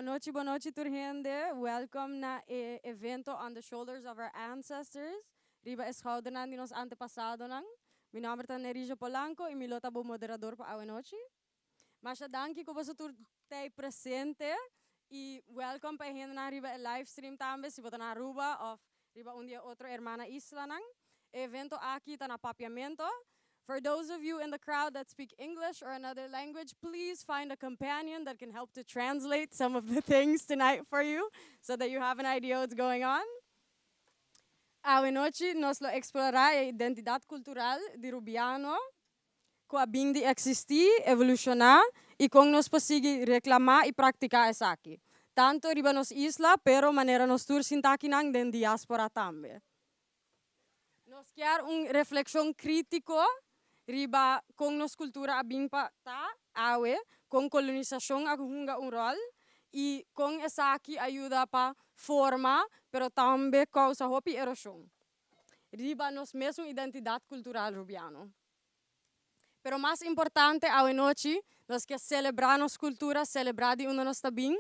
Boa noite, turgende. Welcome na evento on the shoulders of our ancestors. Riba schouder nan di nos antepasado nang. Mi nome é Nerija Polanco e milota bo moderador pa awe noite. Mas danki ko baso tur tay presente e welcome pa hen na riba live stream tambe si bota na Aruba of riba un dia otro hermana isla nang. Evento aqui tá na papiamento. For those of you in the crowd that speak English or another language, please find a companion that can help to translate some of the things tonight for you so that you have an idea what's going on. Awe noche nos lo explorar a identidade cultural de Rubiano, com a bing de existir, evolucionar e com nos conseguir reclamar e praticar essa aqui. Tanto riba nos isla, pero maneira nos tur sintakinang den diaspora também. Nos quer reflexão crítico riba kung nos kultura abing pa ta awe kung kolonisasyong agunga rol e kung esa aqui ayuda pa forma pero tambe causa hopi erosyon. Riba nos mesmo identidade cultural rubiano. Pero mais importante awe noche nos que celebrar nos cultura, celebrar de uma nossa bing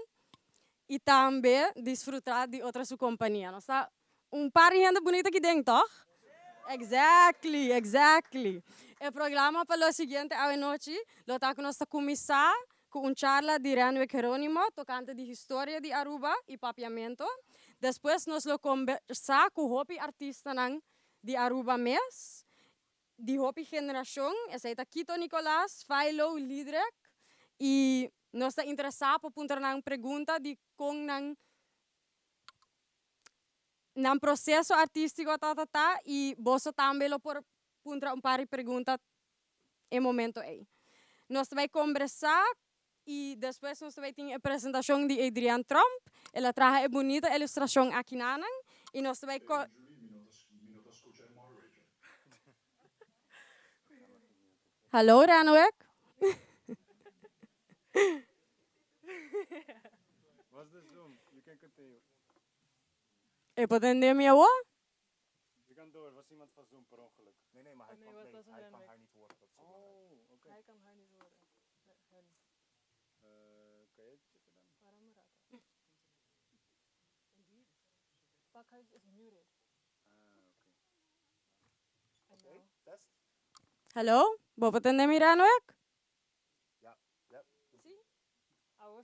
e também desfrutar de outra sua companhia. Nossa par de gente bonita aqui dentro, toch? Exactly. O programa para o seguinte a noite, lo tá com nossa começar com charla de Renwick Jerónimo, tocante de história de Aruba e papiamento. Depois nós lo conversar com o hopi artista de Aruba mes, de hopi geração, essa é Quito Nicolás, Philo Lidrek, e nós está interessado por puntar nang pergunta de com nang processo artístico e você também lo por puntra par de perguntas em momento aí. Nós vai conversar e depois nós vai ter a apresentação de Adrian Trump. Ela traz a bonita ilustração aqui nanang e nós vai Hallo Renwick. Was the Zoom? You can continue. E potende minha voz? Je kan door. Was iemand van Zoom per ongeluk? Nee, maar hij kan haar niet horen. Dat is het belangrijk. Oh, oké. Hij kan haar niet horen. Kan je het checken dan? Waarom raad? Pakhuis is muted. Oké, test. Hallo? Bo potende mi Renwick? Ja.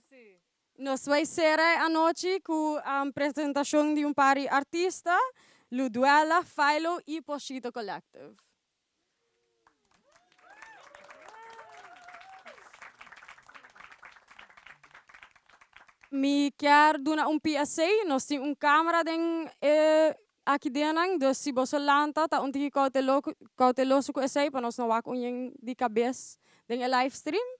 Sim. Nós vai ser a noite com a apresentação de par de artistas, Luduela, Philo e Pochito Collective. Me quer dar PSA, nós temos câmera aqui dentro, então se você lanta, tá cauteloso com essa, para nós não vá com de cabeça em live stream.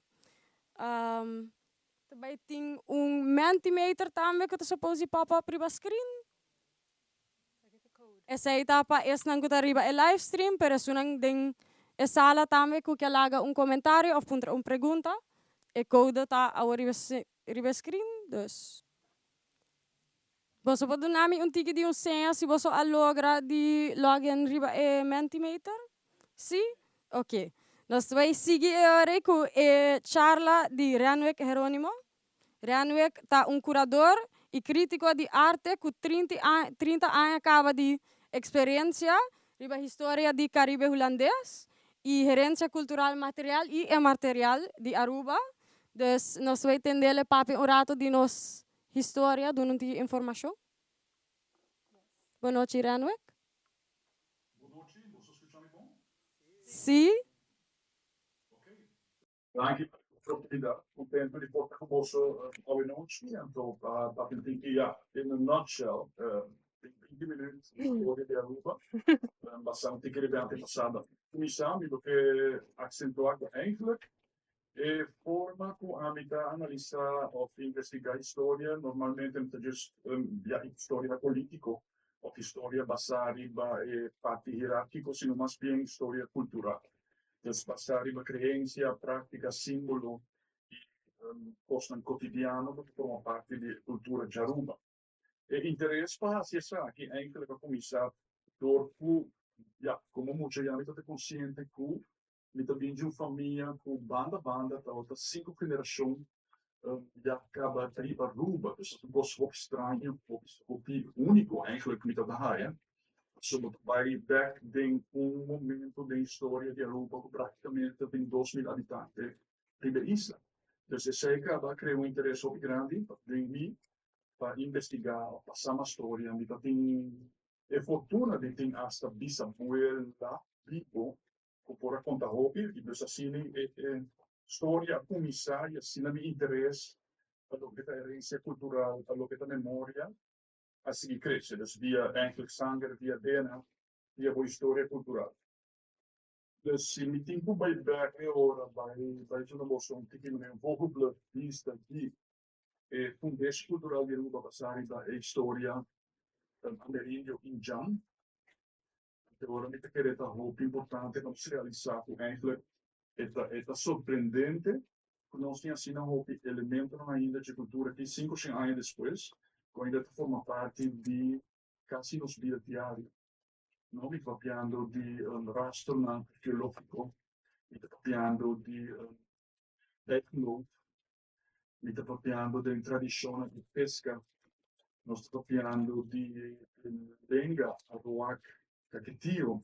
Também tem Mentimeter também que você pode pop-up riba screen. Essa etapa é não que riba é live stream, pero sunang ding sala também que laga comentário ou punta pergunta. E code tá ao riba screen, dus. Você pode dar tique de senha se você logra de login riba é Mentimeter? Sim? Ok. Nós vamos seguir agora com a charla de Renwick Jerónimo. Renwick é curador e crítico de arte com 30 anos acaba de experiência riba história de Caribe holandês e gerência cultural material e imaterial de Aruba. Dus nós vamos entender papi um rato de nossa história, de nossa informação. Boa noite, Renwick. Boa noite, você escuta me bom? Sim. Danke für die oportunidade. Contento de poder conversar ao noite. Então, para tentar, in a nutshell, 20 minutos de história de Aruba. Bastante relevante passada. Começamos porque acentuar eigenlijk forma com a amiga analisar ou investigar história. Normalmente, just história política ou história baseada em parte hierárquico, sino mais bem história cultural. Dus passar uma crença, prática, símbolo e coisa cotidiano que forma parte da cultura de Aruba. E interesse para acessar que eigenlijk começar door como muita gente está consciente que me também de uma família com banda, tá outra 5 gerações ja acaba tripa Aruba, dus het was op estranho, op die único eigenlijk met dat haia. Sobre vai back tem momento da história de Aruba que praticamente tem 2.000 habitantes de isla. Dus essa acaba criando interesse muito grande em mim para investigar, passar uma história, e tem é fortuna de ter hasta bisabuela vivo que pode contar hobby e dus assim é história comissária, assim me interesse a lo que é herança cultural, a lo que é memória, assim cresce, dus via eigenlijk sangue, via DNA, via boa história cultural. Dus se me tempo vai back ora vai de uma moção que me envolve vista de Fundação Cultural de Aruba passar da história ameríndio em Jam. Agora me querer tá muito importante não se realizar com eigenlijk é surpreendente que nós temos assim um elemento ainda de cultura que 5 anos depois ainda forma parte de quase nos vida diária. Não me copiando de rastro arqueológico, me copiando de etno, me copiando de tradição de pesca, nós copiando de lenga, aruac, caquetio,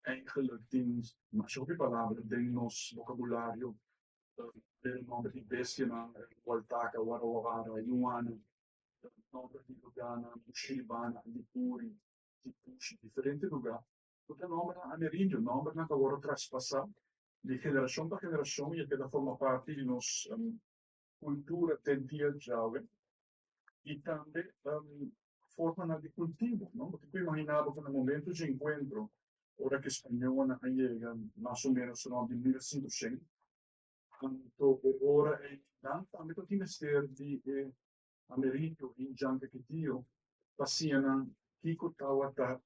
eigenlijk tem, mas outra palavra, tem nosso vocabulário, del nome de bestia, Waltaca, Warawara, Yuana, nome de Lugana, Mushiribana, Lipuri, Tipushi, diferente lugar. Porque nome ameríndio, nome que agora traspassar de geração para geração e que forma parte de nossa cultura tendia jovem e também forma de cultivo, não? Porque eu imaginava que no momento de encontro, hora que espanhola chega mais ou menos no de 1500, então hora também que tinha ser de ameríndio em Jancaquetio, passaram Kiko Tawata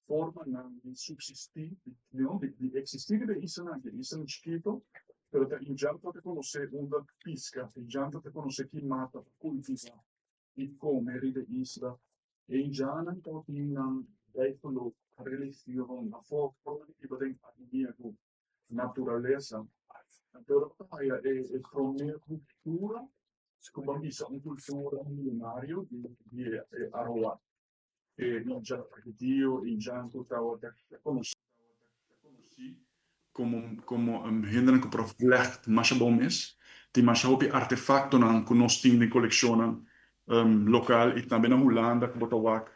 forma de subsistir, não, de existir de isso não chiquito, pero em Janta te conhecer onde pisca, em Janta te conhecer que mata, cultiva e come de isla, em Jana então tem a religião, a forma de poder harmonia com natureza. Então é uma cultura, como isso, uma cultura milenária de Aroa. Em Jancaquetio, em Janto Tawata, conheci como hindrance para vlecht mais bom is, tem mais hopi artefacto nan que nós temos de coleção local e também na Holanda que botawak,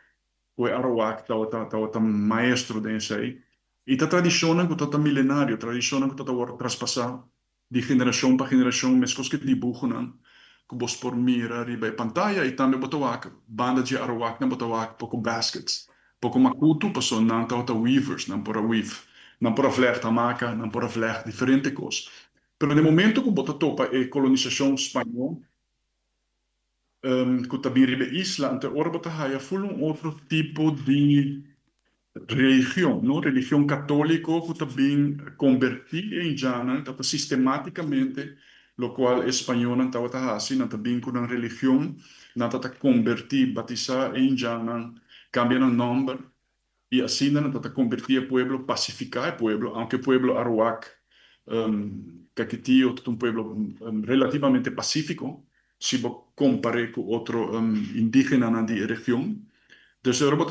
o Arawak tawata maestro desse aí. E a tradição que tá milenário, tradição que tá traspassar de geração para geração, mesmo que dibujo nan que vos por mira riba e pantalla e também botawak banda de Arawak na botawak pouco baskets, pouco makutu passou nan tawata weavers nan por weave. Não por vlecht a maca, não por vlecht diferente coisas. Pero no momento que bota topa a colonização espanhola, que também ribe isla, ante ora bota haia full outro tipo de religião, não? Religião católica que também converti em jana, tapa sistematicamente, lo qual espanhol não tava assim, não também com uma religião, não tava convertir, batizar em jana, cambia o nome. Y así trata de convertir el pueblo, pacificar el pueblo, aunque el pueblo Arawak, Caquetí, es un pueblo relativamente pacífico, si lo compare con otro indígena de la región. Entonces, ahora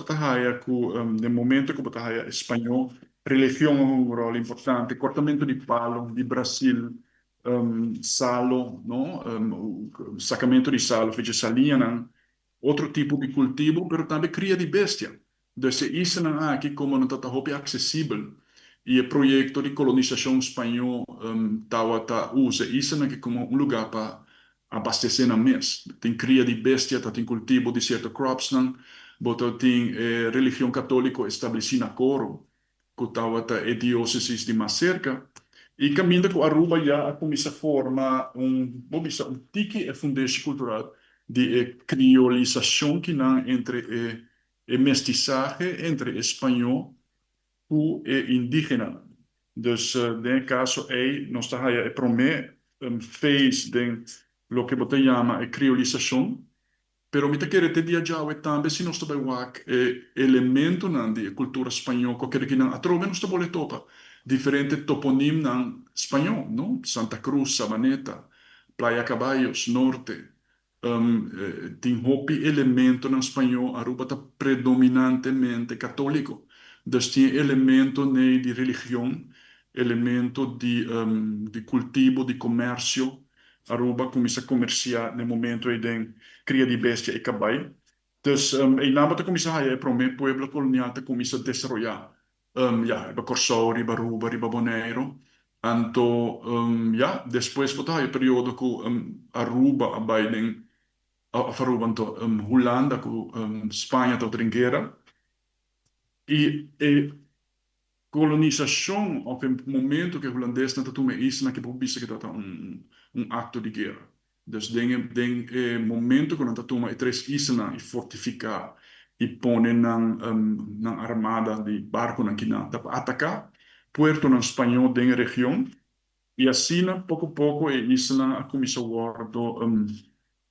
en el momento que el español, religión es un rol importante, cortamento de palo, de Brasil, salo, ¿no? Sacamento de salo, fecha salina, otro tipo de cultivo, pero también cría de bestia. Dus isso aqui como não está roupa acessível e o projeto de colonização espanhol usa isso aqui como lugar para abastecer na mês. Tem cria de bestia, tem cultivo de certos crops, tem religião católica estabelecida na Coro, que é diócesis de mais cerca. E caminho com Aruba já começa a formar tique fundação cultural de criolização que não entre mestizaje entre espanhol e indígena. Dus nesse caso, nós estamos a promover fez de lo que você chama de criolização, pero me querer te viajar também se nós estamos elemento de cultura espanhola, qualquer que não, atrove nós estamos topa diferente toponim espanhol, não? Santa Cruz, Sabaneta, Playa Caballos, norte, tem hopi elemento na espanhol, Aruba está predominantemente católico. Dus tem elemento de religião, elemento de cultivo, de comércio. Aruba começa a comerciar no momento aí tem cria de bestia e caballo. Dus em nada está começar a para o pueblo colonial está começa a desenvolver. Ja, riba Corsão, riba Aruba, riba Bonaire. Anto, ja, depois botar o período que Aruba a Biden Aruba anto Holanda com Espanha está trinqueira e colonização ao momento que o holandês não toma isso na que publica que está acto de guerra. Dus den momento que não toma três islas e fortificar e põe na armada de barco na que não atacar Puerto na espanhol den região e assim pouco a pouco a isla começou a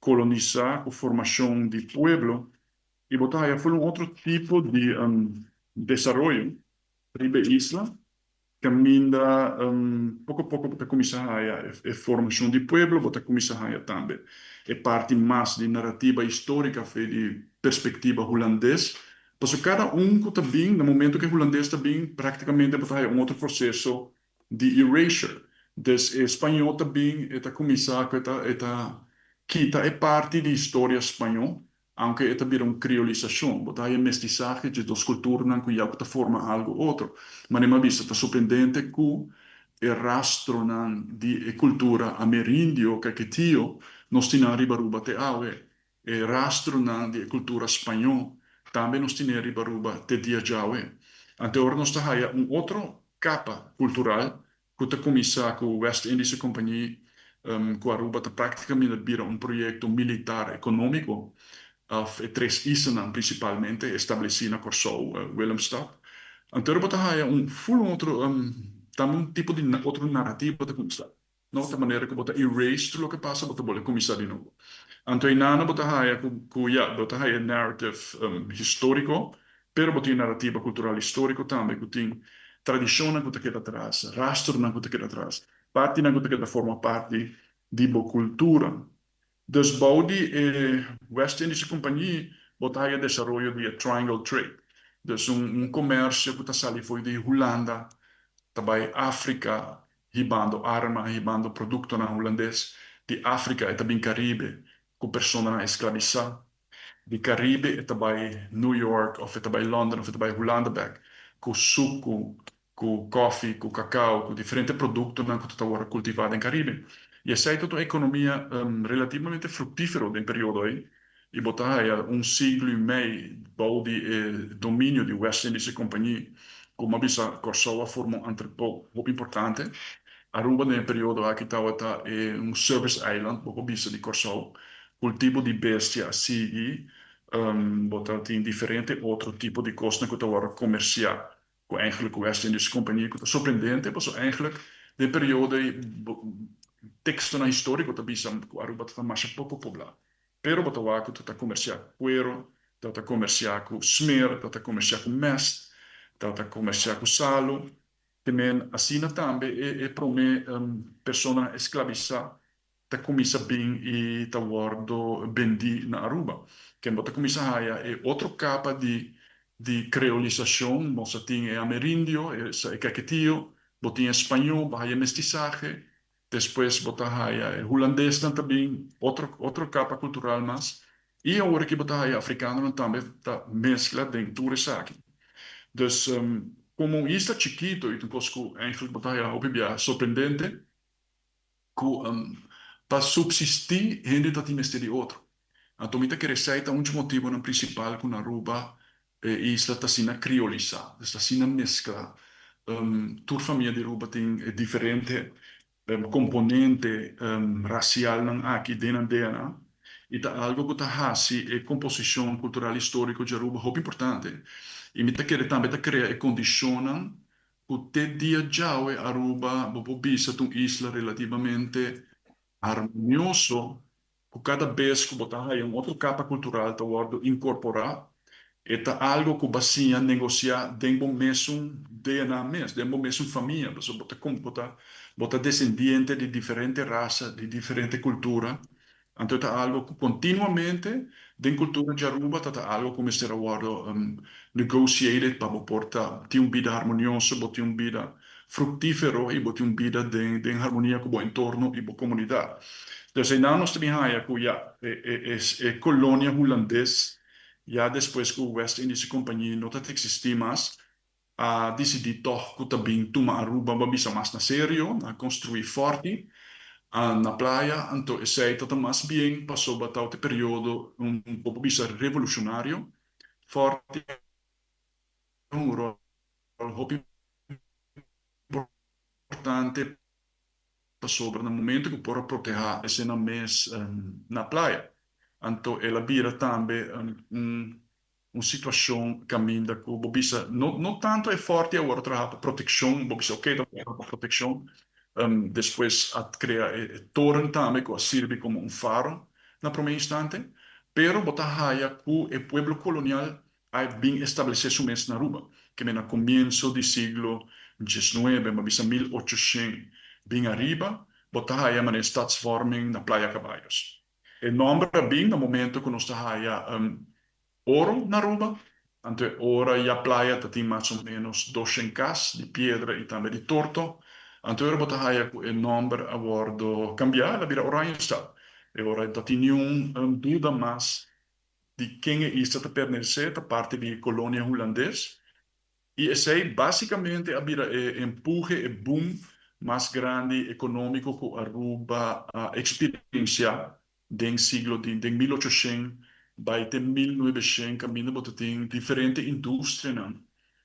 colonizar a formação de pueblo e botar foi outro tipo de desenvolvimento riba isla caminha pouco a pouco para começar a formação de pueblo, para começar a também é parte mais de narrativa histórica de perspectiva holandês, porque cada também no momento que o holandês também praticamente botar outro processo de erasure, des espanhol também está começar que é parte da história espanhola, aunque é também criolização, botar a mestiçagem de duas culturas que já forma algo outro. Mas numa vista está surpreendente que o rastro de cultura ameríndio, caquetio, nós temos arriba Aruba te awe, e rastro de cultura espanhola, também nós temos arriba Aruba te dia jawe. Então, nós temos outra capa cultural que está começar com o West Indies Company, com Aruba está praticamente vira projeto militar econômico, três islas principalmente, estabelecida na Corsão, Willemstad. Então, bota full outro, também tipo de outro narrativa de começar. De outra maneira que bota erase tudo o que passa, bota bola começar de novo. Então, nada bota bota narrative histórico, pero bota narrativa cultural histórico também, que tem tradição na que queda atrás, rastro na que queda atrás, parte na que queda forma parte de boa cultura. Dus Baudi West Indies Company bota desenvolvimento de triangle trade. Dus comércio que está saindo foi de Holanda, também África, ribando arma, ribando produto na holandês, de África e também Caribe, com pessoas escravizadas, de Caribe e também New York, ou também London, ou também Holanda, com suco, com coffee, com cacau, com diferentes produtos que estão cultivados em Caribe. E essa é toda a economia relativamente frutífera do período aí. E botar siglo e meio de domínio de West Indies Company, como a Corsão formou um entrepôt muito importante. Aruba, no período aqui estava service island, pouco bisa de Corsão, cultivo de bestia assim, botar tem diferente outro tipo de costa que estava comercial, com eigenlijk West Indies Company, que é surpreendente, mas eigenlijk de período texto na histórico também Aruba está mais pouco poblado. Pero Botawaco está comerciar cuero, está comerciar com smer, está comerciar com mest, está comerciar com salo. Também assim também é para uma pessoa escravizada está começar bem e está guardo bendi na Aruba. Que bota começar é outra capa de creolização, você tem ameríndio, é caquetio, botinha espanhol, vai mestiçagem. Depois botar holandês também, outra capa cultural mais. E agora que botar africano também tá mescla dentro disso aqui. Dus, como isso é chiquito, e depois que eigenlijk botar surpreendente, que para subsistir, gente está tem de outro. Então, muita que receita um motivo no principal com a Aruba, isla está sendo criolizada, está sendo mesclada. Toda família de Aruba tem diferente componente racial aqui dentro dela e tá algo que tá é composição cultural histórica de Aruba muito importante e me tá querendo também tá criar condicionam o te dia já Aruba bobo bisa uma isla relativamente harmonioso com cada vez que botar aí outra capa cultural tá incorporar Eta algo que basia negociar dentro mesmo DNA mesmo, dentro mesmo família, você bota descendiente de diferente raça, de diferente cultura. Então, é algo que continuamente, dentro cultura de Aruba, é algo como ser agora negotiated para portar ter uma vida harmoniosa, ter uma vida fructífera e ter uma vida de harmonia com o entorno e com a comunidade. Então, não nós também é colônia holandesa. Já depois que o West Indies Companhia não existia mais, a decidir toch que também tomar Aruba bisa mais na sério, a construir forte na praia, então esse aí está mais bem, passou a tal período um pouco bisa revolucionário, forte, um rol importante sobre no momento que pode proteger esse na mês na praia. Então ela vira também uma situação caminha que o Bobissa não tanto é forte agora trabalha proteção, Bobissa ok para proteção, depois a criar torre também que serve como um faro na primeira instante, pero botar raia que o pueblo colonial é bem estabelecido mesmo na Aruba, que no começo do século XIX, Bobissa 1800, bem arriba, botar raia na stadsvorming na Praia Caballos. E nome bem no momento que nós está raia ouro na Aruba. Então, ora e a praia tem mais ou menos 200 casas de pedra e também de torto. Então, eu botar aí o nome a bordo cambiar, a vira Oranjestad. E ora, não tem nenhuma dúvida mais de quem é isso que pertence a parte da colônia holandesa. E esse aí, basicamente, a vira empurre e boom mais grande econômico que a Aruba experiencia do século de 1800 vai ter 1900 caminho bota tem diferente indústria não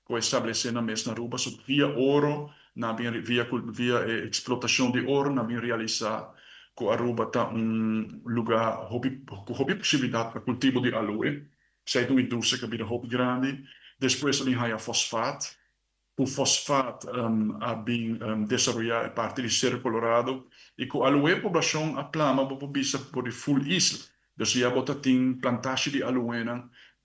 que estabelecer na mesma Aruba sobre via ouro na via explotação de ouro na bem realizar que Aruba tá lugar hobby possibilidade para cultivo de aloe sai uma indústria que vira hobby grande depois também há fosfato o fosfato a bem desenvolvido a partir de Cerro Colorado e com a aloe população a plama por full isla. Dus ja, bota tem plantagem de aloe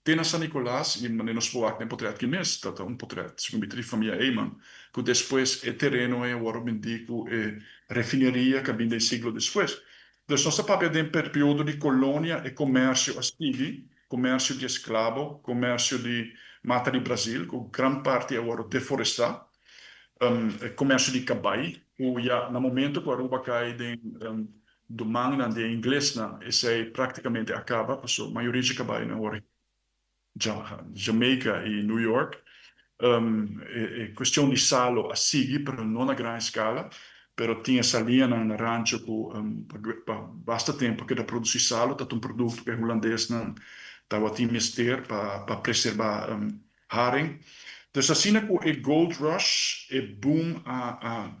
tem na San Nicolás e nos poak nem potret que mês, tá potret, segundo de família Eyman, que depois é terreno é o bendico é refinaria que vem do século depois. Dus nossa papel de período de colônia e comércio astig, comércio de escravo, comércio de mata de Brasil, com grande parte agora deforestada, comércio de cabai, o já no momento que a Aruba cai do manga de inglês, esse aí praticamente acaba, porque a maioria de cabai na hora Jamaica e New York, é questão de salo a seguir, mas não na grande escala, mas tinha salinha na rancho por bastante tempo que produzir salo, tá um produto que é holandês, estava a mister para preservar haring. Dus assim que o gold rush é boom a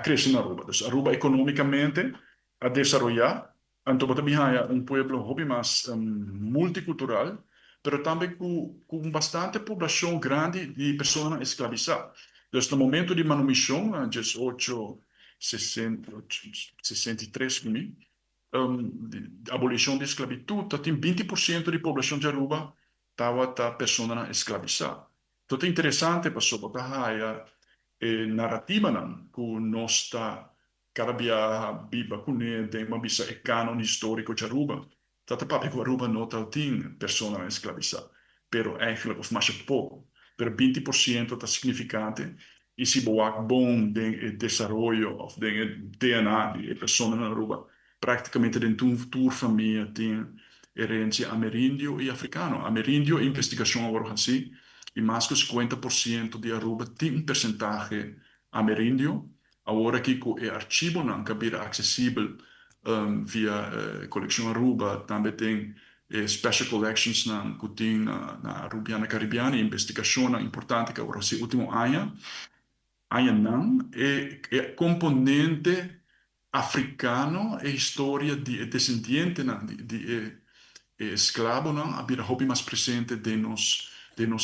crescer na Aruba. Dus Aruba economicamente a desenvolver, então também há pueblo hobby mais multicultural, mas também com bastante população grande de pessoas escravizadas. Dus no momento de manumission, 1863, abolição da esclavitud, tem 20% de população de Aruba estava pessoa escravizada. Então é interessante para botar a narrativa que nós está cada dia biba com tem uma bisa é canon histórico de Aruba. Tata papi que Aruba não tem pessoa escravizada, pero eigenlijk of mais pouco, pero 20% está significante e se boa bom de desenvolvimento of de DNA de pessoa na Aruba, praticamente dentro de toda família tem herência ameríndio e africano. Ameríndio é investigação agora assim. E mais que 50% de Aruba tem percentagem ameríndio. Agora que o arquivo não é acessível via coleção Aruba, também tem special collections que tem na Arubiana Caribiana, investigação importante que agora se último ano não é componente africano e história de descendente de escravo não a vida hobby mais presente de nossa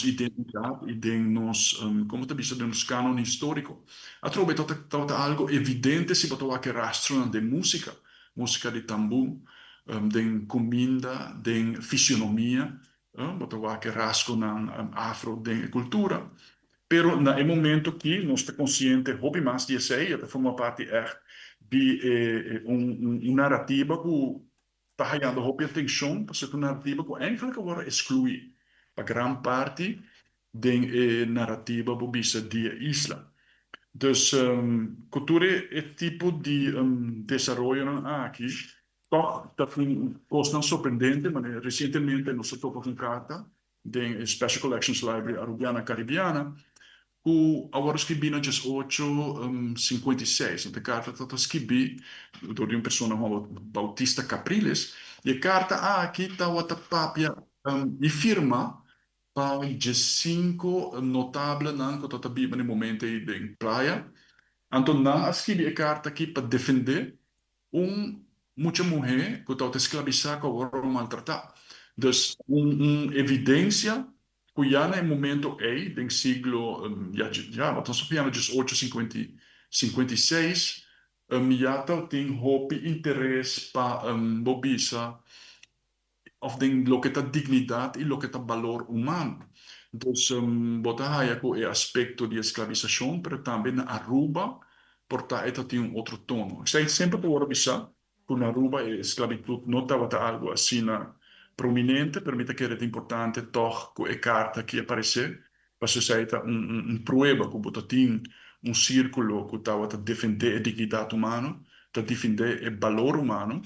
identidade e de como te diz, de nos canon histórico. A trove tota algo evidente se botou que rastro de música de tambu, de comida, de fisionomia, botawa que rasgo ng afro de cultura. Pero na momento que nós está consciente, hobby mais de sei, até forma parte de narrativa que está ganhando hobby atenção, para ser uma narrativa que eigenlijk agora exclui para grande parte da narrativa bobisa de isla. Dus cultura é tipo de desenvolvimento aqui. Toch, dat was dan sorprendente, maar recentemente nós tocamos com carta de Special Collections Library Arubiana Caribiana, que agora escrevi na 1856. A carta está escrita por uma pessoa chamada Bautista Capriles, e a carta aqui está outra papia e firma para 5 notáveis que estão vivendo no momento em praia. Então, não escrevi a carta aqui para defender muita mulher que está escravizada agora maltratada. Dus evidência que já no momento do século, estamos falando de 1856, já tem interesse para bobisa, of tem lo que está dignidade e lo que está valor humano. Dus bota aí o aspecto de escravização, mas também na Aruba, portanto, tem outro tono. Sempre por avisar que na Aruba a esclavitud não estava algo assim prominente, permite que era importante toch que a carta que aparecer, para sociedade prueba que bota tem círculo que estava a defender a dignidade humana, a defender o valor humano,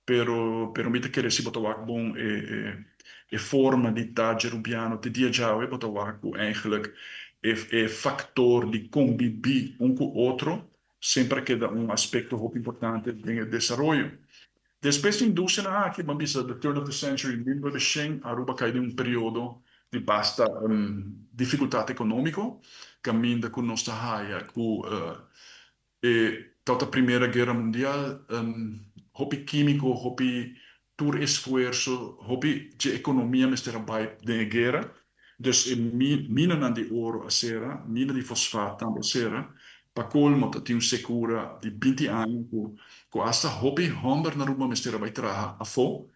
pero permite que reciba bom forma de idade rubiano de dia já é botar eigenlijk factor de conviver com o outro, sempre que dá aspecto muito importante no desenvolvimento. Depois da indústria aqui, vamos dizer, the turn of the century, Aruba caiu em período de basta dificuldade econômica, caminha com nossa raia, com a Primeira Guerra Mundial, hobby químico, hobby tur esforço, hobby de economia, mas era by de guerra. Dus mina de ouro a cera, mina de fosfato a cera, para colmo tinha segura de 20 anos, com essa hobby homem na Aruba, mas era by traha a fo,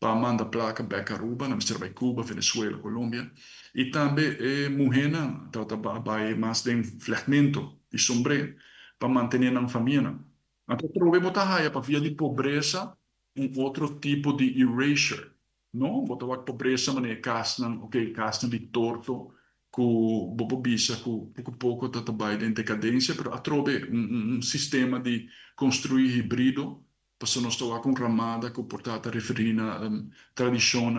para mandar placa back a Aruba, na mas era by Cuba, Venezuela, Colômbia, e também mulher, by mais de flechamento de sombre, para manter a família. Então, problema tá para via de pobreza, outro tipo de erasure, não? Botar a pobreza, mas casnan de torto, com bobobisa, com pouco tá trabalho em decadência, mas atrobe sistema de construir híbrido, para nós estar com ramada, com portata referina tradição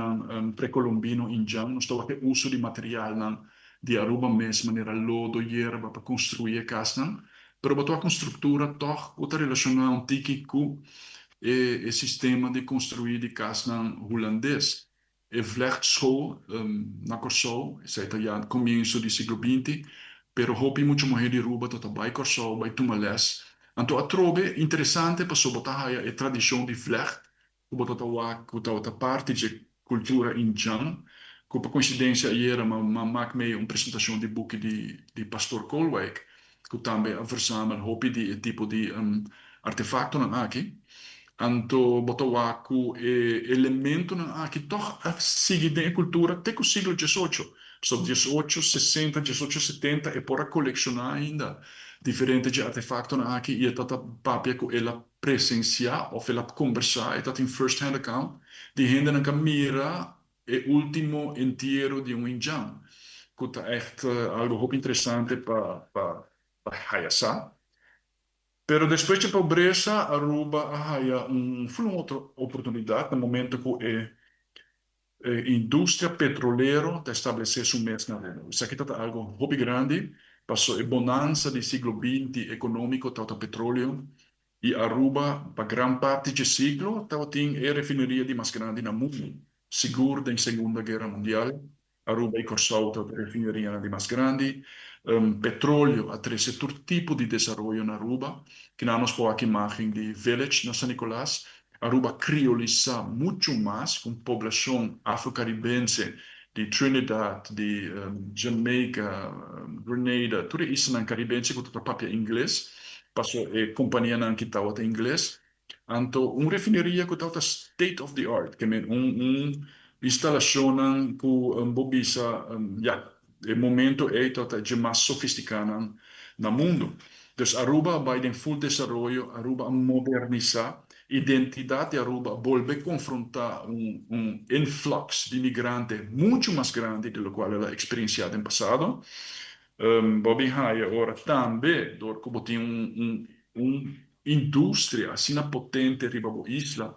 pré-colombino indiano, nós estamos com uso de material de Aruba mesmo, maneira lodo, hierba, para construir a casa. Pero botou a estrutura toch outra relacionada antiga com o sistema de construir de casa holandês. E vlechtschool na Corsou, isso já no começo do século XX, pero houve muito mulher de Aruba, tota by Corsou, by Tumales. Então a trobe interessante para botar a tradição de vlecht, que botou outra parte de cultura indiana. Com coincidência, era uma apresentação de book de Pastor Colweg, que também versamel hopi de tipo de artefacto aqui. Anto botawaku elemento aqui toch sigue da cultura até o século XVIII. So 1860, 1870 é para colecionar ainda diferentes artefactos aqui e tata papia que ela presenciar ou ela conversar e tata em first hand account de gente na mira o último inteiro de indiano. Que é echt algo muito interessante para hayasa. Pero depois de pobreza, Aruba foi uma outra oportunidade no momento que a indústria petroleira está estabelecendo seu mesmo na Aruba. Isso aqui é algo muito grande, passou a bonança do século XX econômico, está o petróleo, e Aruba, para grande parte do século, tem a refinaria de mais grande no mundo, seguro da Segunda Guerra Mundial. Aruba e Corsou, a refinaria de mais grande. Petróleo, a todo tipo de desenvolvimento na Aruba, que nós podemos aqui imagem de Village, na São Nicolás. Aruba crioliza muito mais com população afro-caribense de Trinidad, de Jamaica, Grenada, tudo isso na caribense com toda papia inglês, passou a companhia na que estava em inglês. Então, refinaria que está state of the art, que é instalaciones que bobisa el momento é mais sofisticado no mundo. Dus Aruba vai em full desarrollo, Aruba modernizar, identidade de Aruba volve a confrontar influx de imigrantes muito mais grande do que ela experienciado no passado. Bobby Haya ora também, como tem indústria assim potente riba a isla,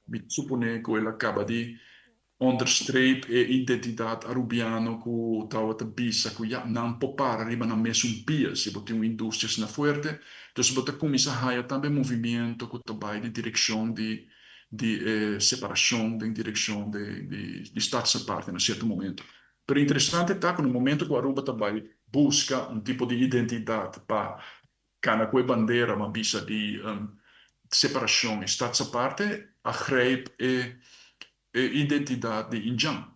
me supone que ela acaba de onderstreep e identiteit arubiano ku tau te bisa ku ja nan popara riba na mesmo pia se botar indústrias na fuerte dus botar começa a também movimento que vai de direção de separação de direção de estar parte em certo momento. Pero interessante está que no momento que o Aruba também busca tipo de identidade para cana com bandeira uma bisa de separação estar parte a greep identidade de Injam.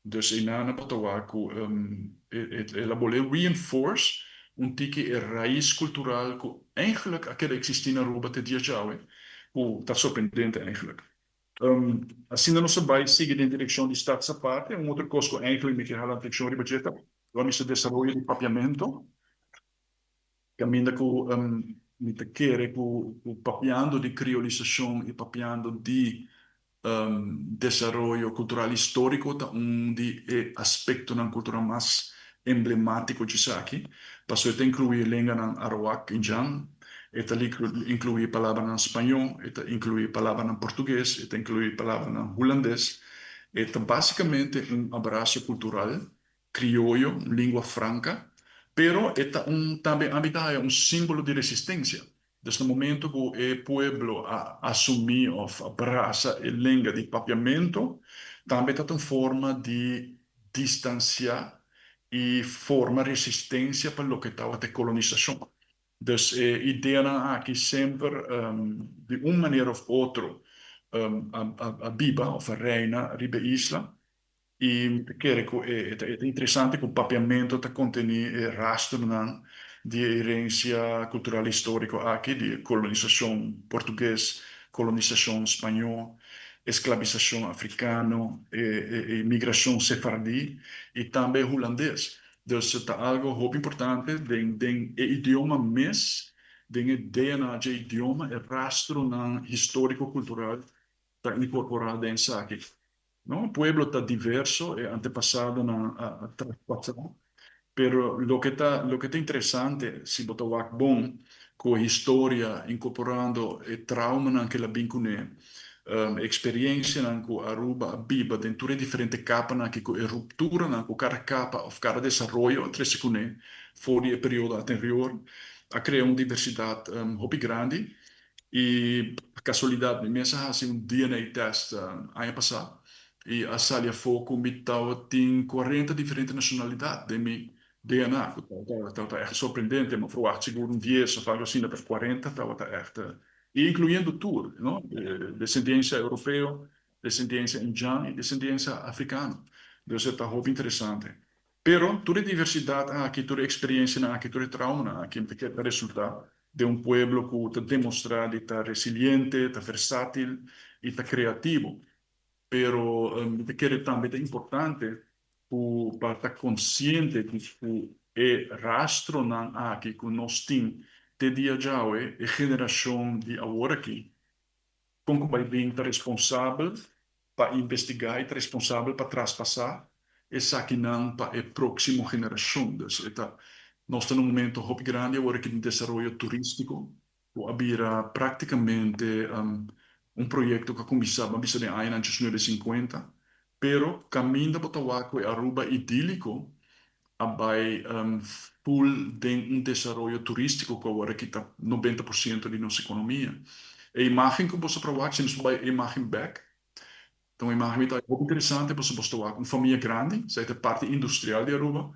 Dus inana patawaku ela bole reinforce tiki raiz cultural que eigenlijk aquele existe na Aruba te dia jawe. Tá surpreendente eigenlijk. Assim não se vai seguir em direção de estado essa parte, outra coisa que eigenlijk me quer na direção de budget, vamos se desenvolver de papiamento, caminha com me te querer com papiando de criolização e papiando de desarrollo cultural histórico tá de aspecto na cultura mais emblemático de aqui. Passou a incluir língua na Arawak Injam, eta incluir palavra na espanhol, eta incluir palavra na português, eta incluir palavra na holandês. Eta basicamente abraço cultural criollo, língua franca, pero eta também habita símbolo de resistência. Desde o momento que o pueblo assumir ou abraça a língua de papiamento, também está uma forma de distanciar e forma resistência para o que estava de colonização. Então, a ideia aqui sempre, de uma maneira ou outra, a biba ou a reina riba isla, e é interessante que o papiamento está contendo rastro de herência cultural histórica aqui, de colonização português, colonização espanhol, escravização africana, imigração sefardí e também holandês. Então, está algo muito importante de idioma mesmo, de ideia de idioma, é rastro histórico-cultural está incorporado em aqui. No? O pueblo está diverso, antepassado na transpassão. Pero lo que está interessante, se botar bom, com a história incorporando trauma que ela vincula, experiência com Aruba, Biba, dentro de diferentes capas, que com a ruptura, com cada capa, ou cada desenvolvimento, entre se fora o período anterior, a criar uma diversidade muito grande. E casualidade, mesmo assim, DNA test ano passado, e a Sália Foco me tem 40 diferentes nacionalidades de meu DNA. Está echt surpreendente, mas verwacht seguro 10 of algo assim, para 40, está echt. E incluindo tudo, não? Descendência europeia, descendência indiana e descendência africana. Então, está muito interessante. Pero toda diversidade aqui, toda experiência aqui, todo trauma aqui, que é resultado de pueblo que está demonstrado estar resiliente, está versátil e está criativo. Pero também é importante para estar consciente que o rastro aqui que nós temos de dia já a geração de agora aqui, como vai bem responsável para investigar e responsável para traspassar essa aqui não para a próxima geração. Nós estamos num momento muito grande agora que de desenvolvimento turístico, havia praticamente projeto que começava a ser em anos 50, pero caminho para o Aruba idílico, vai full de desenvolvimento turístico que agora que está 90% de nossa economia. A imagem que você provar, se não vai a imagem back, então a imagem está muito interessante, você pode provar uma família grande, é parte industrial de Aruba,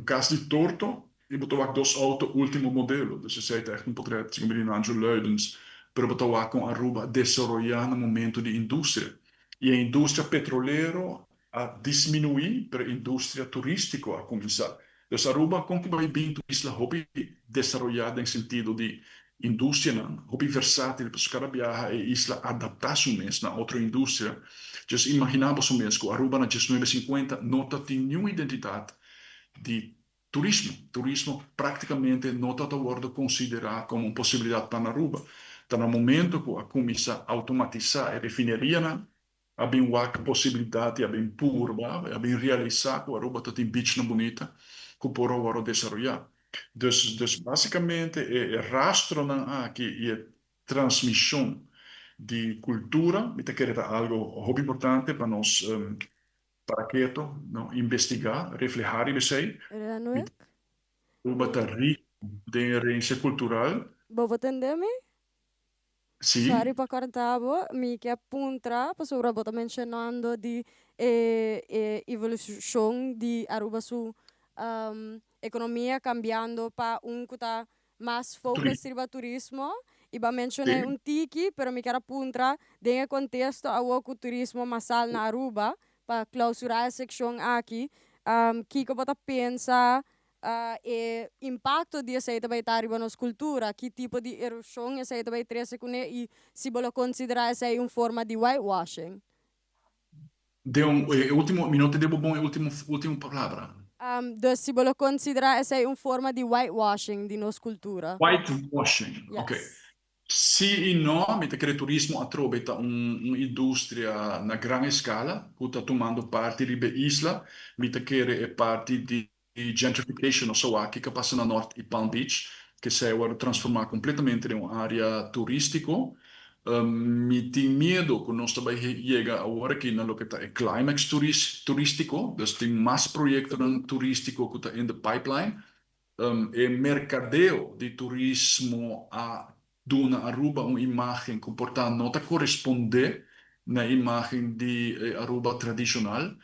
casa de torto, e botou aqui 2 autos último modelo. Dus je zei echt portret, como de Angelo Luidens, para botar com Aruba desenvolver no momento de indústria. E a indústria petroleira a diminuir, para a indústria turística a começar. Então Aruba, como vai bem isla hobby desenvolvida em sentido de indústria não, hobby versátil para os caras viajar e isla adaptar su mês na outra indústria. Just imaginamos o mês que Aruba na 1950 não tem nenhuma identidade de turismo. Turismo praticamente não está considerado como uma possibilidade para Aruba. Está no momento que a começa a automatizar a refineria, há uma possibilidade, há bem pura, há bem realizar que Aruba tem beach bonita que por agora desenvolver. Dus basicamente é rastro aqui e é transmissão de cultura, me quer algo muito importante para nós para quieto, não investigar, refletir e sei, Ranoek? Aruba está rico de herança cultural, Bobo tendemi? sim, Sorry pa cortavo, mi che appuntra, passo ora bota mencionando di evolução di Aruba su economia cambiando para kuta mais focus turismo, riba turismo. Iba mencionei sim. tiki, pero mi quero apuntar dentro contexto a o turismo masal na Aruba para clausurar a seção aqui. Kiko bota pensa e impacto di essa também estar na nossa cultura, que tipo de erosão essa também traz com e se você considerar essa uma forma de whitewashing. De último minuto de bom, última palavra. Dus se você considerar essa uma forma de whitewashing de nossa cultura. Whitewashing, Yes. ok. Sì e no, mentre che il turismo attraversa un'industria a grande scala, che sta tomando parte di isla, mentre che è parte di gentrification, o so, che passa a nord di Palm Beach, che si è trasformata completamente in un'area turistica. Mi tem medo que nós também chega agora que na lo que está é climax turístico, dus tem mais projetos turístico que está in the pipeline. E mercadeo di turismo a dona Aruba uma imagem que, portanto, não corresponde na imagem de Aruba tradicional,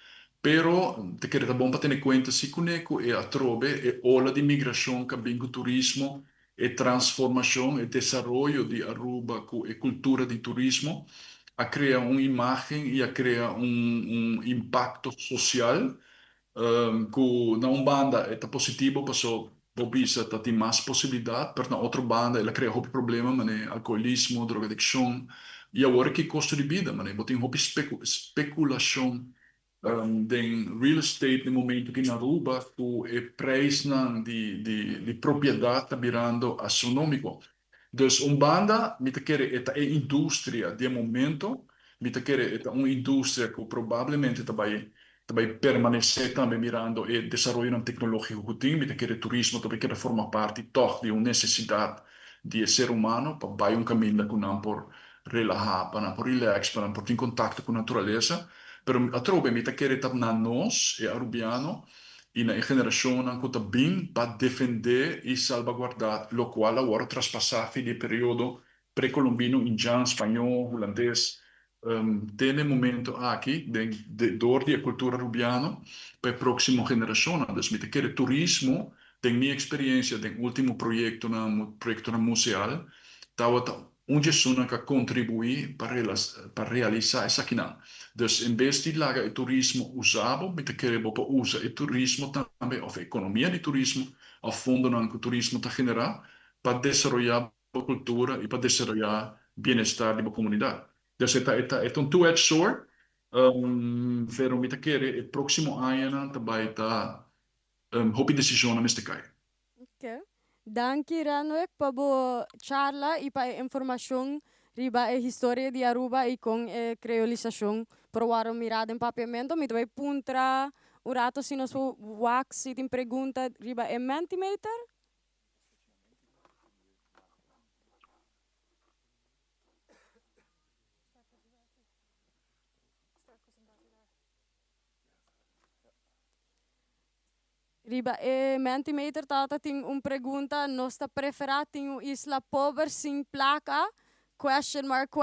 pero te quero bom para ter em conta se coneco e a trobe e ola de migração que vem com turismo e transformação e desenvolvimento de Aruba e cultura de turismo a criar uma imagem e a criar impacto social que na banda é positivo, passou Bobisa tem mais possibilidade, mas na outra banda ela cria outro problema, mas alcoolismo, drogadicção, e agora que custo de vida, mas tem uma especulação de real estate no momento que na Aruba o preço de propriedade está virando astronômico. Dus banda, me te quer é indústria de momento, me te quer é uma indústria que provavelmente vai permanecer também mirando e desenvolvendo tecnológico que tem, me te quer turismo também quer formar parte toch de uma necessidade de ser humano para vai caminho que não por relaxar, para por relax, para por ter contato com a natureza. Pero a trobe me te quer estar na nós, e arubiano, e na geração que também para defender e salvaguardar, o qual agora traspassar de período pré-colombino, indiano, espanhol, holandês, tem momento aqui de dor de cultura rubiana para a próxima geração. Então, me quer turismo, tem minha experiência, tem último projeto na museal, estava gestor que contribui para realizar essa quina. Dus in vez de laga o turismo usado, me quer usar o turismo também, ou a economia de turismo, a fundo que o turismo está generar para desenvolver a cultura e para desenvolver bem-estar da comunidade. Dus é um two-edged sword. Pero me quer o próximo ano também está hope decisão na mesta cai. Okay. Danke Ranoek pa bo charla e pa informação riba a história de Aruba e com a creolização provaram mirada em papiamento. Me vai puntra o rato se nos wax se tem pergunta riba é mentimeter? Riba e mentimeter tata tem pergunta nossa preferada tem isla pobre sem placa question mark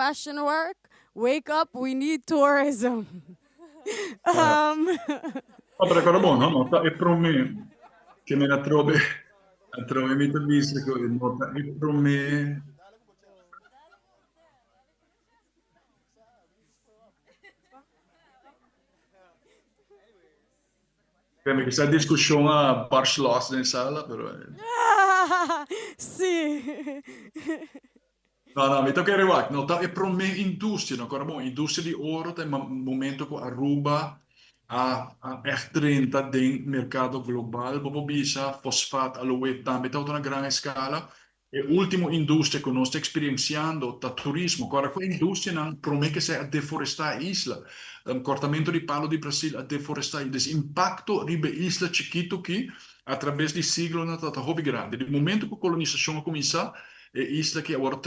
wake up we need tourism. Però è buono, no? E per me che me la trovi mi intervista con nota e per me questa discussione a Barcelos in sala però Sì. No, mi tocca arrivare. No, è per me industria, no? Ancora, industria di oro, è un momento che Aruba a echt 30 del mercato globale, proprio bisa, fosfato, aloe, tambe, tutta una grande scala. E ultimo industria che non sta esperienziando, da turismo, agora quella industria non per me che sei a deforestare isla, cortamento di palo di Brasile a deforestare, il impatto ribe isla chiquito qui, attraverso di siglo, è stato hobby grande. Nel momento che la colonizzazione comincia, é isla que agora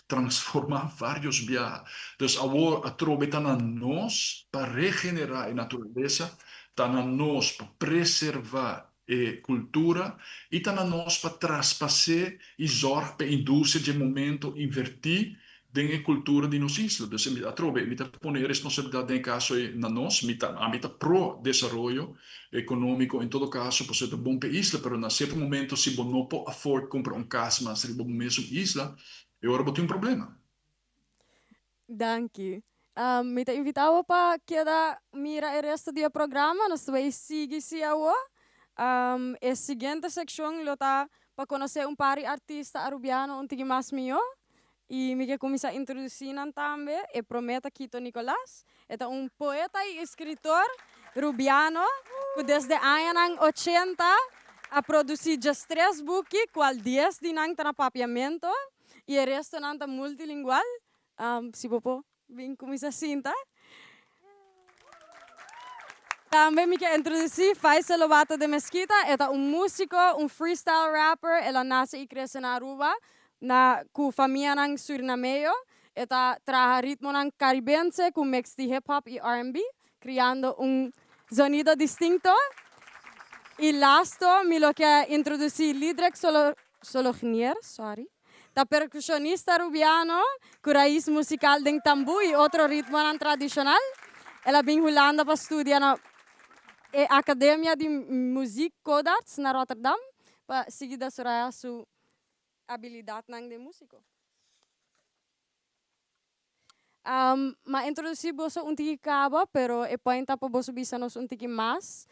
transformar vários biar. Dus agora trove está na nós para regenerar a natureza, está na nós para preservar a cultura e está na nós para traspassar e zorg para a indústria de momento invertir dentro a cultura de nossa isla. Dus a trove, me pone responsabilidade em caso na nós, a mita pro desenvolvimento econômico, em todo caso, pode ser bom para a isla, mas em certo momento, se você não pode afford comprar casa, mas se você mesmo isla, e agora você tem problema. Danke. Me te invitava para queda mira o resto do programa, nós vamos seguir se agora. A seguinte secção lota para conhecer par de artistas arubianos que mais melhor. E me quer começar a introduzir também, e prometa Quito Nicolás. É poeta e escritor rubiano, que desde anos 80 a produzir já 3 buques, qual 10 de nang na papiamento, e o resto nanta multilingual. Se você vem começar cinta. Também me quer introduzir Faisal Lobato de Mesquita, é músico, freestyle rapper, ela nasce e cresce na Aruba, com família ng surinameño, ela trabalha ritmo ng caribense com mix de hip hop e R&B, criando sonido distinto. E lasto, me lo quer introduzir Lidrek Solognier, da percussionista rubiano, com raiz musical de tambu e outro ritmo tradicional. Ela vem Holanda para estudar na Academia de Muziek Codarts na Rotterdam, para seguir da sua habilidade de músico. Ma introduzir boso tiki cabo, pero e pointa para boso bisa nos tiki mais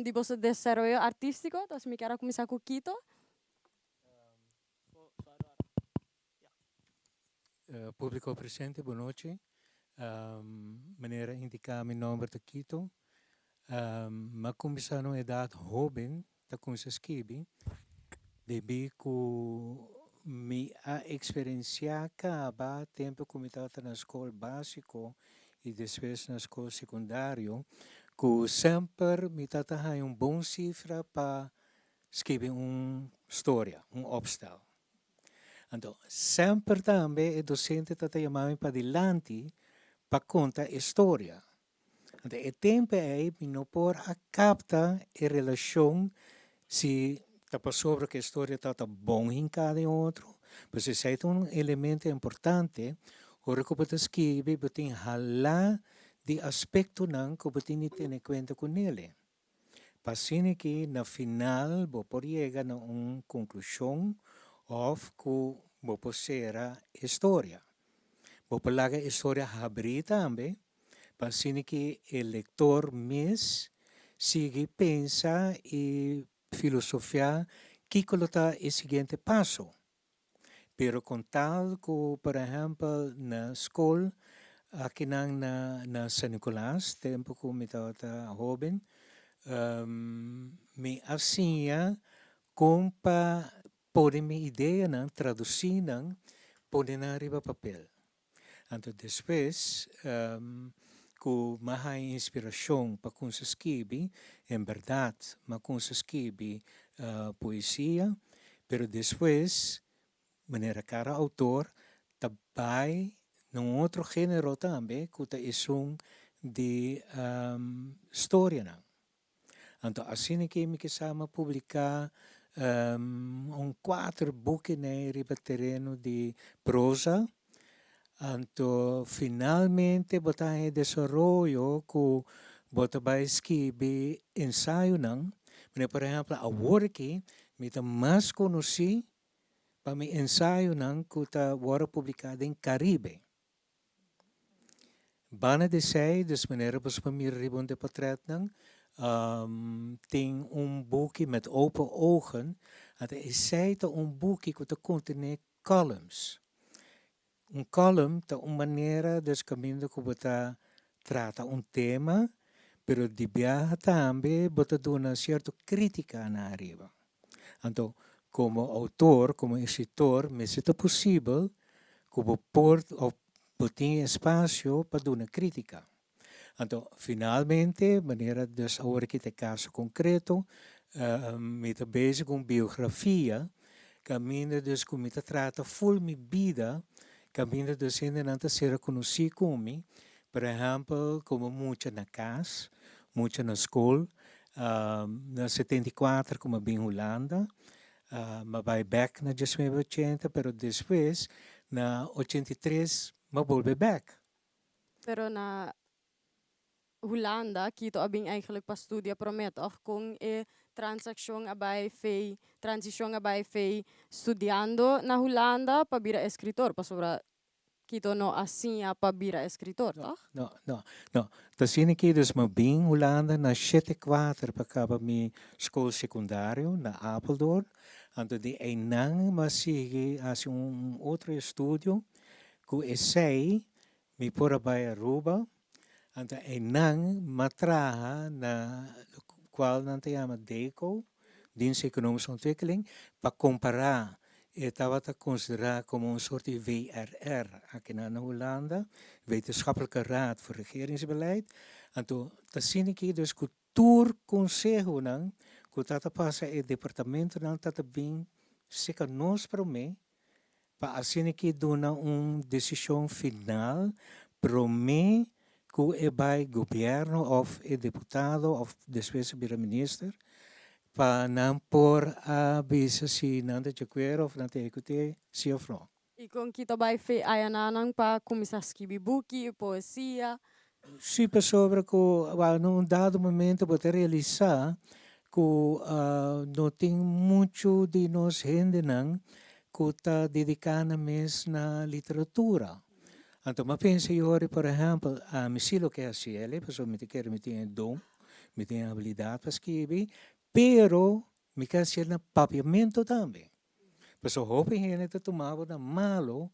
de boso desarrollo artístico, então me quero começar com Quito. Público presente, boa noite. Maneira indicar meu nome de Quito. Ma começar na idade jovem, tá com esse esquibi. Bebi com me a experienciar cada tempo que me estava na escola básico e depois na escola secundária, que sempre me estava bom cifra para escrever história, obstáculo. Então, sempre também o docente está chamando para adiante para contar história. Então, o tempo aí me não pode captar a relação se está sobre que a história está bom em cada outro, mas se é elemento importante, o que você escreve, você tem que de aspecto não que você tem que ter em conta com ele. Para que na final você pode chegar a uma conclusão ou que você será história. Você pode a história abrir também, para que o leitor mesmo siga pensa e filosofia que coloca o seguinte passo. Pero com tal que, por exemplo, na escola, aqui na San Nicolás, tempo que eu estava jovem, me assinha com para pôr minha ideia, traduzir, pôr na riba papel. Então, depois, com mais inspiração para conseguir, em verdade, para conseguir poesia, pero depois, maneira cara autor, também num outro gênero também, que é de história. Então, assim que me quisama publicar 4 buques no terreno de prosa. Então, finalmente, botar em desenvolvimento que botar vai escrever ensaio, não? Por exemplo, a work me está mais conhecido para meu ensaio, não? Que está agora publicado em Caribe. Bana de sei, das maneira para me ribon de portret, não? tem boekje met open ogen. Het is boekje que contiene columns. Column de maneira dus caminho que bota trata tema, pero de viaja também bota dona certa crítica na arriba. Então, como autor, como escritor, me é possível que botar espaço para dar uma crítica. Então, finalmente, maneira dus agora que tem caso concreto, me está bezig com biografia, caminho dus como me trata full mi vida, caminho dus ainda não está ser conhecido como, por exemplo, como muito na casa, muito na escola, na 74 como bem Holanda, mas vai back na 1980, pero depois na 83 mas volve back. Pero na Holanda, kito abing eigenlijk pas studia promet, och kung transition abay fei studiando na Holanda, pabira escritor, pasura kito no asinha pabira escritor, toch? No. Tasini que dus me bem Holanda na 74 para acabar mi school secundário na Apeldoorn. Então de enang mas sigue assim outro estúdio que essay mi por bij Aruba. Então enang matraha na qual não te chama DECO, Dienst Economische Ontwikkeling, para comparar. Estava a considerar como een soort WRR aqui na Holanda, Wetenschappelijke Raad voor Regeringsbeleid. En toen zie ik dus cultuur consejo nang, que tata passa e departamento nang tata bem seca nos para mim, para assim que dona decisão final para mim que é by governo of e deputado of después minister. Pa não por a bisa si nanda jaquero of nante ekute si of no. E kung kito bay fe ayananang pa kumisaskibi buki, poesia. Si pa sobre ko num dado momento poder realizar que não tem muito de nós gente não que está dedicando mais na literatura. Então, mas penso eu, por exemplo, a misilo que é a cielo, pessoa me quer me tem dom, me tem habilidade para escrever, pero me quer ser na papiamento também. Pessoa roupa gente te tomava na malo,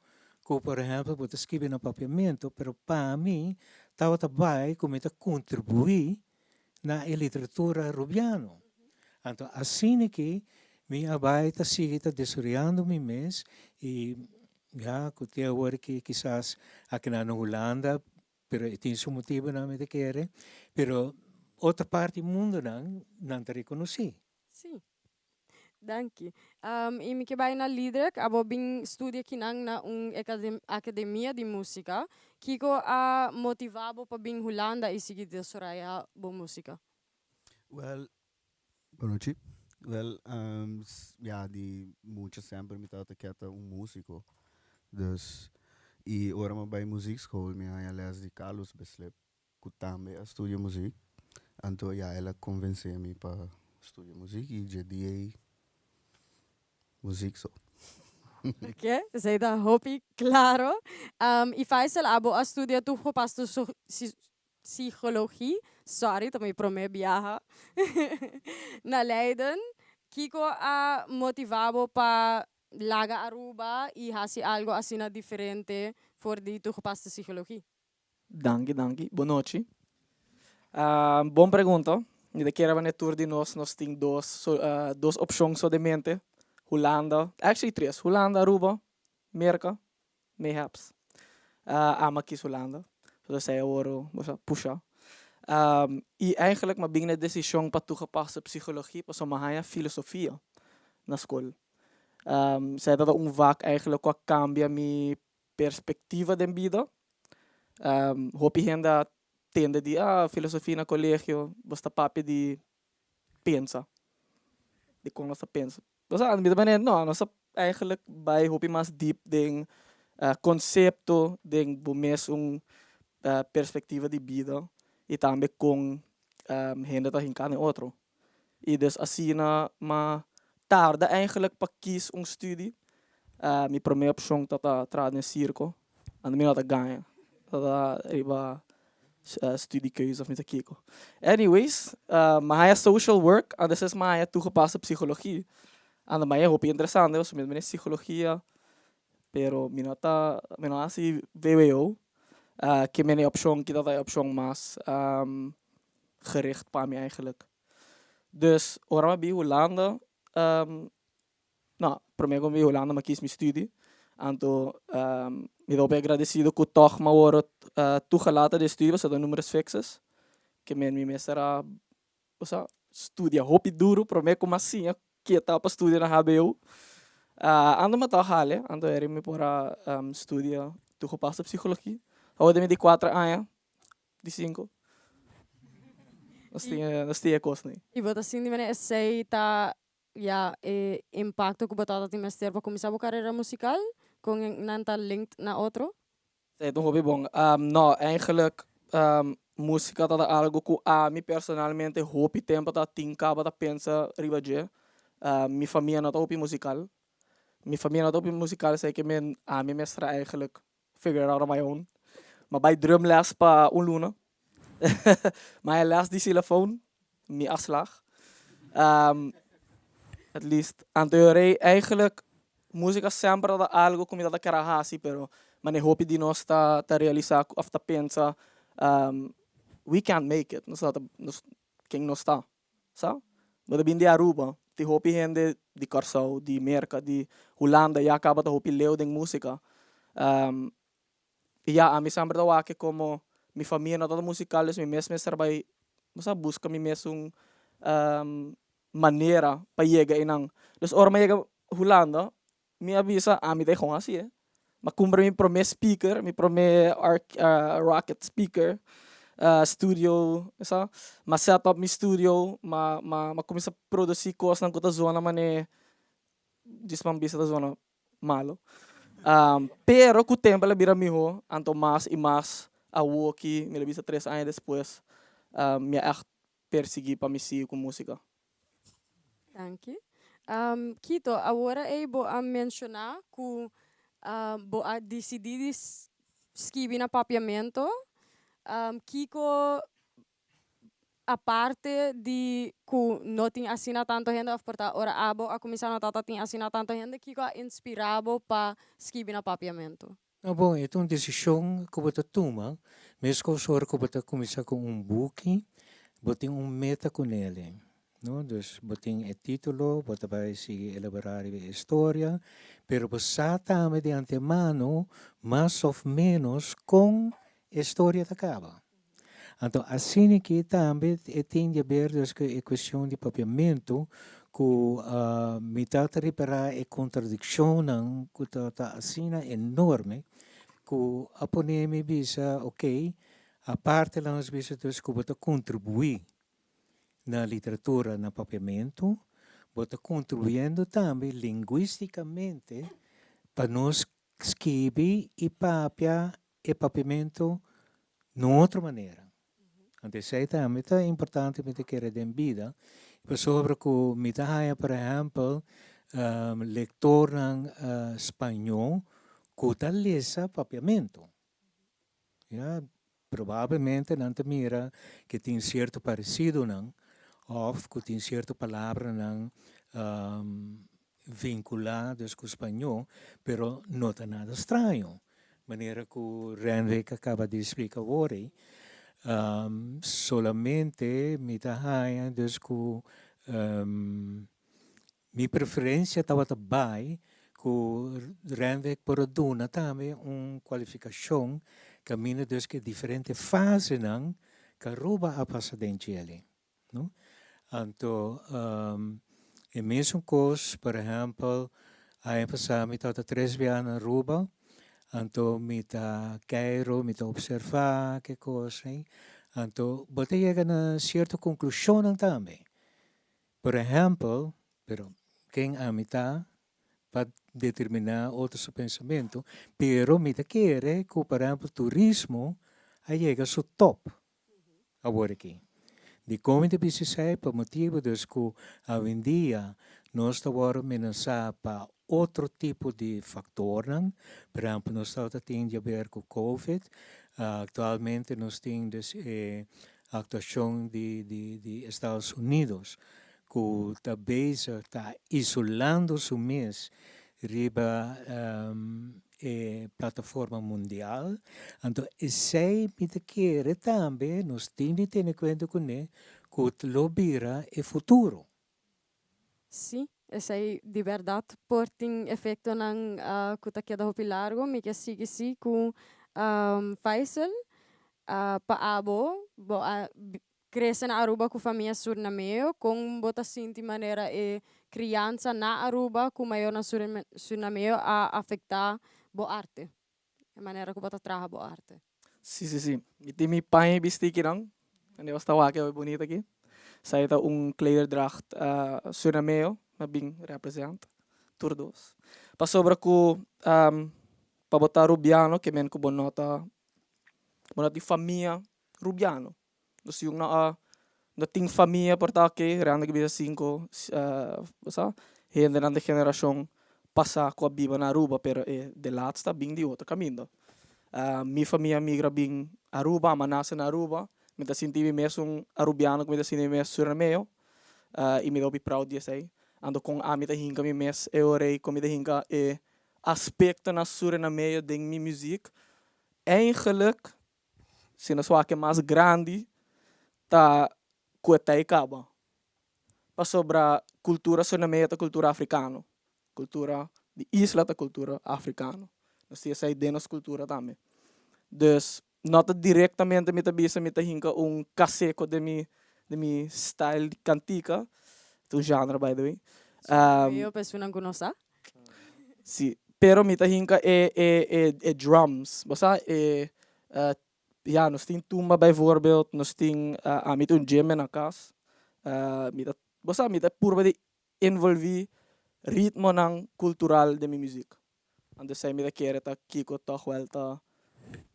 que por exemplo, pode escrever na papiamento, pero para mim, estava também como está contribuir na literatura rubiano. Então, assim que minha abai está seguindo desoriando me mês e ja, que tem agora que quizás aqui na Holanda, pero tem seu motivo não me querer, pero outra parte do mundo não te reconheci. Sim. Danke. E me que vai na líder, abo bing estudia kinang na academia de música, kiko a motivado para bing Holanda e seguir de Soraya bo música. Well, boa noite. Well, die moet je sempre met dat ik músico. Dus, e ora me bij muziekschool, me ja les de Carlos beslep, kutambe a studia muziek. Anto ja, ela convence me para studia muziek e JDA muziek zo. Ok, sei da hopi, claro. E Faisal abo a studia tu pasto psicologie, sorry, também prome viaja, na Leiden, kiko a motivado para laga Aruba e hasi algo assim na diferente for di tu pasto psicologie. Danke. Boa noite. Bom pergunta. De queira van tour de nós temos duas opções de mente. Holanda, actually três. Holanda, Aruba, Merca, mayhaps. Ama kies Holanda. Zoals zij horen, pusha. E eigenlijk maar binnen decisão para toegepaste psychologie, pas om mahaya filosofia na school. Zij dat vak eigenlijk qua cambia mi perspectiva de vida. Hoop je dat tende die filosofia na colegio, basta papi di pensa. Die kon nasa pensa. Basta aan de manier, no, nasa eigenlijk bij hoop je mas diep ding concepto ding bumes perspectiva de vida e também com gente dat hinkan in outro. E dus assim ma tarde eigenlijk para kies studie. Mi primeira opção tata trad in circo. And mi nota ganha. Tata riba studiekeuze of niet te kijken. Anyways, maar social work en dat is maar toegepaste psychologie. En dan hoop je interessant, dus met mijn psychologie, pero minota asi VWO, que mijn option, que dat option mas gericht pa mij eigenlijk. Dus ora bij Hollanda, nou, primeiro bij Hollanda, maar kies mijn studie. Anto, me dou bem agradecido que toch me wordt toegelaten de studie, zodat números fixos. Que me mestra, studia hopi duro, para mim como assim, que etapa estudia na HBO. Ando me toch halen, ando eri me para studia toegepaste psychologie. Hoorde me die 4 anos, die 5. Dat is die kost niet. E bota assim, de maneira, sei tá, ja, impacto que botar de mestre para começar a carreira musical, com nanta linked na outro. Sei, então hobby bom. Não, eigenlijk, música tá algo que a mim personalmente hobby tempo tá tinka para pensa riba je. Minha família não tá hobby musical. Minha família não tá hobby musical, sei que a mim mestra eigenlijk figure out on my own. Maar bij drumles pa luna. Maar les die telefoon, mijn afslag. At least, aan teorie eigenlijk, música sempre da algo como da cara hasi, pero mane hope di nós ta realizar of ta pensa, we can't make it, nos quem não está, sa? Mas bem de Aruba, ti hope gente de Curaçao, de Merca, de Holanda, já acaba ta hope leu de música. A mim sempre da wake como minha família não tá musical, mi mesmo trabalho, mas busca mi mesmo maneira para chegar inang. Dus ora me chega Holanda, me avisa a mi de com assim, mas compra mi prome speaker, mi prome rocket speaker, studio, essa, mas set up mi studio, ma começa a produzir coisas na outra zona, mané, desmam bisa da zona malo. Pero com o tempo ela vira melhor, anto mais e mais a walkie, me levisa 3 anos depois, me echt persegui para me seguir com música. Thank you. Kito, agora é bo a mencionar que bo a decidir escrever na papiamento, Kiko a parte de que não tinha assinado tanto gente, ou porta ora abo a começar a não tinha assinado tanto gente, Kiko a inspirado para escrever na papiamento. Bom, é uma decisão que você toma, mesmo que você começar com book, você tem meta com ele. No? Dus você tem o título, você vai se elaborar a história, pero você também de antemano, mais ou menos, com a história da acaba. Então, assim que também tem de ver que a questão de papiamento, que me está a reparar a contradição, que está assim enorme, que a poner me bisa, ok, a parte lá nos bisa que você contribuir na literatura, na papiamento, você contribuindo também linguisticamente para nós escrever e papiamento de outra maneira. Então, isso também é importante para que a vida, sobre que me dá, por exemplo, leitor em espanhol, que tal lesa papiamento. Provavelmente não te mira que tem certo parecido, não, ou que tem certa palavra não vinculadas com o espanhol, pero não está nada estranho. Maneira que o Renwick acaba de explicar agora, solamente me dá dus que minha preferência estava também que o Renwick produz também uma qualificação que mina dus que diferente fase não que Aruba a passar dentro dele, não? Então, em mesmo coisa, por exemplo, a passar me está 3 anos na Aruba, então me está Cairo, me está observar que coisa, então você chega a certa conclusão também. Por exemplo, pero quem a mitad para determinar outros pensamentos, pero me quer que, por exemplo, turismo chega ao top agora aqui. De como de BCC, por motivo dos que hoje em dia nós estamos amenaçar para outro tipo de fator, por exemplo, nós estamos tendo a ver com o COVID, Actualmente nós temos a actuação de Estados Unidos, que está bezig, está isolando su mês riba plataforma mundial. Então, sei me querer também, nós temos que ter conta com ele, que lobira é futuro. Sim, esse aí de verdade por tem efeito nang kuta queda hopi largo, me que sigue com Faisal, paabo, cresce na Aruba com família Surinameo, com bota assim de maneira criança na Aruba com maior na Surinameo a afetar bo arte, de maneira que bota traga bo arte. Sim. E tem meu pai bistik lang. Ano was tawa que é bonito aqui. Saya ta klederdracht Surinameo, mabing represent tour dos. Pa sobra ko pabota Rubiano que men ko bonota di família Rubiano. Dus yung na ting família porta que randa que bisa 5 gente na geração passa com a biba na Aruba, pero de laatste bing di outro caminho. Mi família migra bing Aruba, manasa na Aruba, me ta sinti mesmo arubiano, me ta sinti mesmo Surinameo, e me dobi proud disso aí. Ando com a me ta hinka me mes orei, com me ta hinka aspecto na Surinameo ding mi muziek. Eigenlijk, se na sua que mais grande, tá kuetai kaba. Pa sobra cultura Surinameo ta cultura africano. Cultura de isla ta cultura africano. Nós temos essa ideia nas cultura também. Dus, nota diretamente me tabisa me tahinka caseco de mi style de cantica, do genre by the way. Eu penso não conheço. Sim, pero me tahinka drums, basta ja, nós tem tumba bijvoorbeeld, nós tem met jam na casa. Basta me purba de envolver ritmo ng cultural de mi música. Ando sei me da querer tá kiko toch wel tá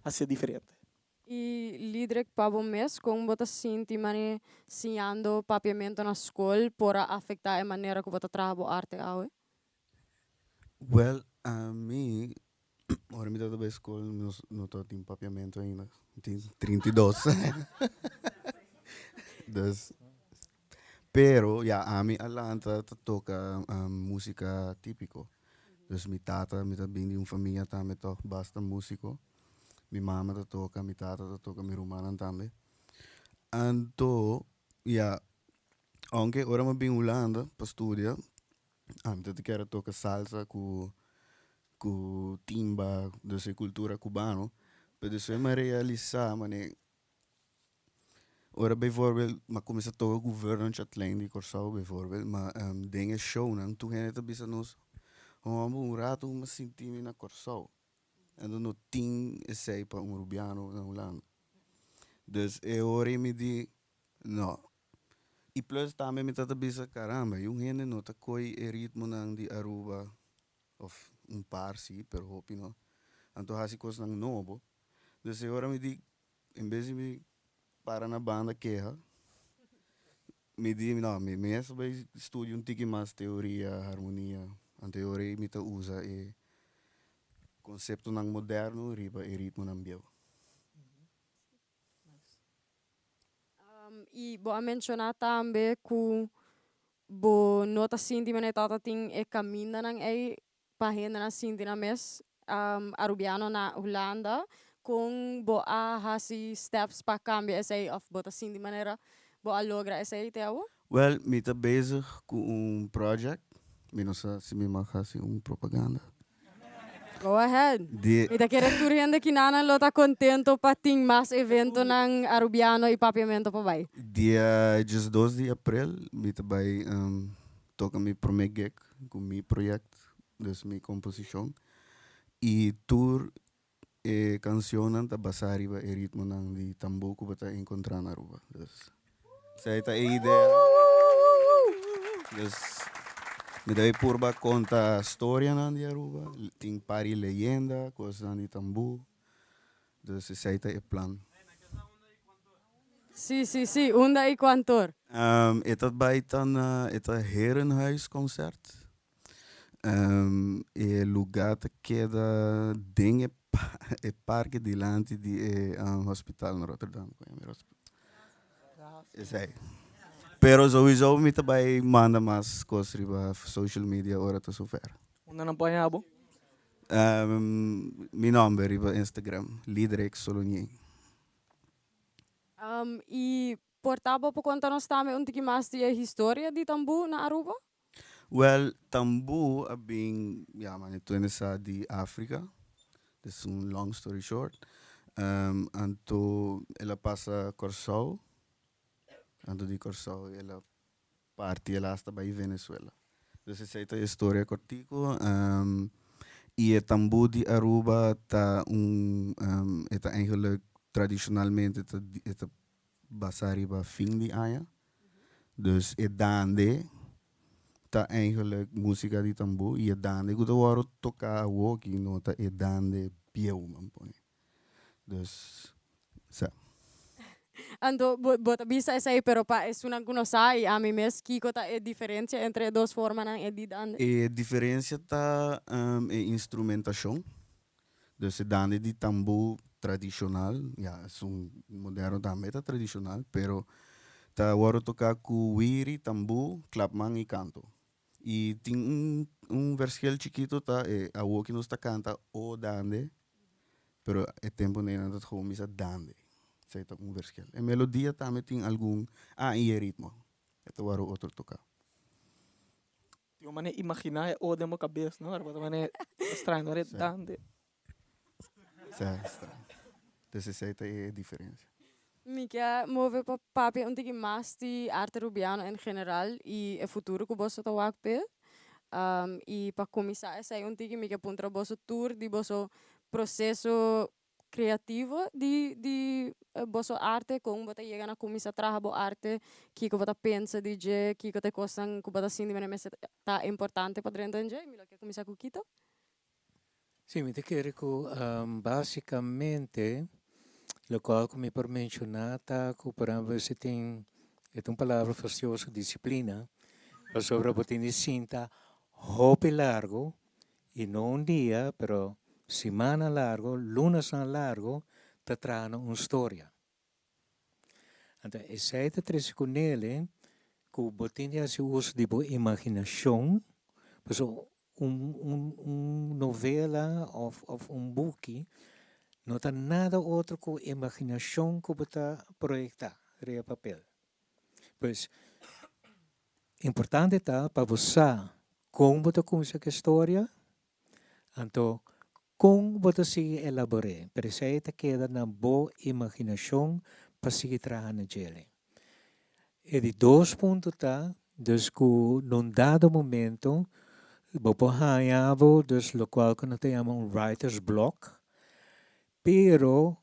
a ser diferente. E líder para o mês, como você sente mane ensinando papiamento na escola para afetar a maneira que você trabalha a arte awe? Well, a mim, ora me dá da escola, não estou em papiamento ainda. Tenho 32. Dus, pero, ja, a mim, Atlanta, toca música típico. Dus mi tata, mi bem de uma família também toch basta músico. Mi mama toca, mi tata toca, mi rumana também. Então, ja, aunque ora me bem Holanda para estudar, eu quero tocar salsa com timba, dessa cultura cubana. Mas isso é me realizar, mané. Ora bijvoorbeeld, maar kom eens het toch gouverneur Chatelain die Corsau bijvoorbeeld, maar dingen show dan toen hij het bisa nos, um rato me senti na Corsau. En dan no ting sei para Rubiano na Holanda. Dus hoor me die, no. E plus também me tata bisa caramba, yung hende no ta koi ritmo nang di Aruba of parsi per hopi no. Anto hasi kos nang nobo. Dus hoor me die, em vez de para na banda queja, me di no, me essa vai estudo tiki mais teoria, harmonia, a teoria me ta usa conceito nang moderno riba ritmo nang biel. E boa mencionar também que bo nota sinti mané tata ting caminha nang página na sinti na mes arubiano na Holanda com boa hasi steps para cambiar essa of bota sinti maneira boa logra essa te awo? Well, me tá bezig com project, me não sei se me marcasse propaganda. Go ahead. Ita querer turhende que nana lo tá contento para ting mais evento nang arubiano e papiamento pa vai. Dia 12 de abril, me tá vai toca mi primeiro gig com mi projeto, dus mi composição. E tour canção tá basari ba ritmo nang di tambuco bata encontrar na rua. Dus sai tá a ideia. Dus me deve purba conta história na di Aruba, tem pari leyenda, coisa na di tambu. Dus sai tá o plan. Sí, onda e quantor. Het bij dan het herenhuisconcert. E lugar te queda dingen é parque delante do hospital no Rotterdam. Isso aí. Pero sowieso me também manda mais coisas riba social media ora tá super. Una não põe abo. Meu nome riba Instagram, Lidrex Solonien. E portava por conta nós também um pouquinho mais de história de Tambu na Aruba? Well, Tambu abing man ito sa di Africa. This is long story short. Anto ela passa Corsao. Anto di Corsao ela parte ela hasta by Venezuela. Dus essa é a história cortico. E Tambu di Aruba tá eta eigenlijk tradicionalmente eta basari ba fim di aya. Dus dande ta eigenlijk música di Tambu e dande guda waro tocar walkie nota dande pieu man pone. Dus sa. Ando, bota bisa essa aí, pero pa es una kunosai, a mim mes, kiko ta é diferença entre duas formas na edidande. E diferença tá instrumentação. Dus dande di Tambu tradicional, ja, moderno também tá tradicional, pero ta waro tocar com wiri, tambu, clapman e canto. E tem versículo chiquito tá a walkie nos tá canta o dande, pero é tempo nem nada como misa dande. Sei tá versículo. A melodia também tem algum e ritmo. Ito waro outro tocar. Yung mane imaginar o de mo cabeça, não? Era para mane estranho, não era dande. Dessa seita é a diferença. Mica move pa papi un tiki mas di arte rubiano in general e e futuro ku bosso ta wakpe. E pa começar essa aí um tiki mica puntra bosso tour di bosso processo criativo di bosso arte com bota chega na começar trabalhar bo arte que bota pensa di je que te costan ku bota sindi mene tá importante para dentro je mi lo que começar com Quito. Sì, mi chiede che basicamente lo qual come per menzionata, che per esempio se tem uma palavra faciosa disciplina, o sobre botini cinta hope largo e não dia, pero semana largo, lunas largo, te trano una storia. Então, essa é a três com ele, que o botini se usa de boa imaginação, novela of boek, não tem nada outro que imaginação que você projetar em papel. Pois, importante está para você como você começa a história, então como você se elaborar, para isso aí queda na boa imaginação para seguir trabalhando nele. E de dois pontos tá, dus que num dado momento dus lo cual que nós chamamos writer's block, pero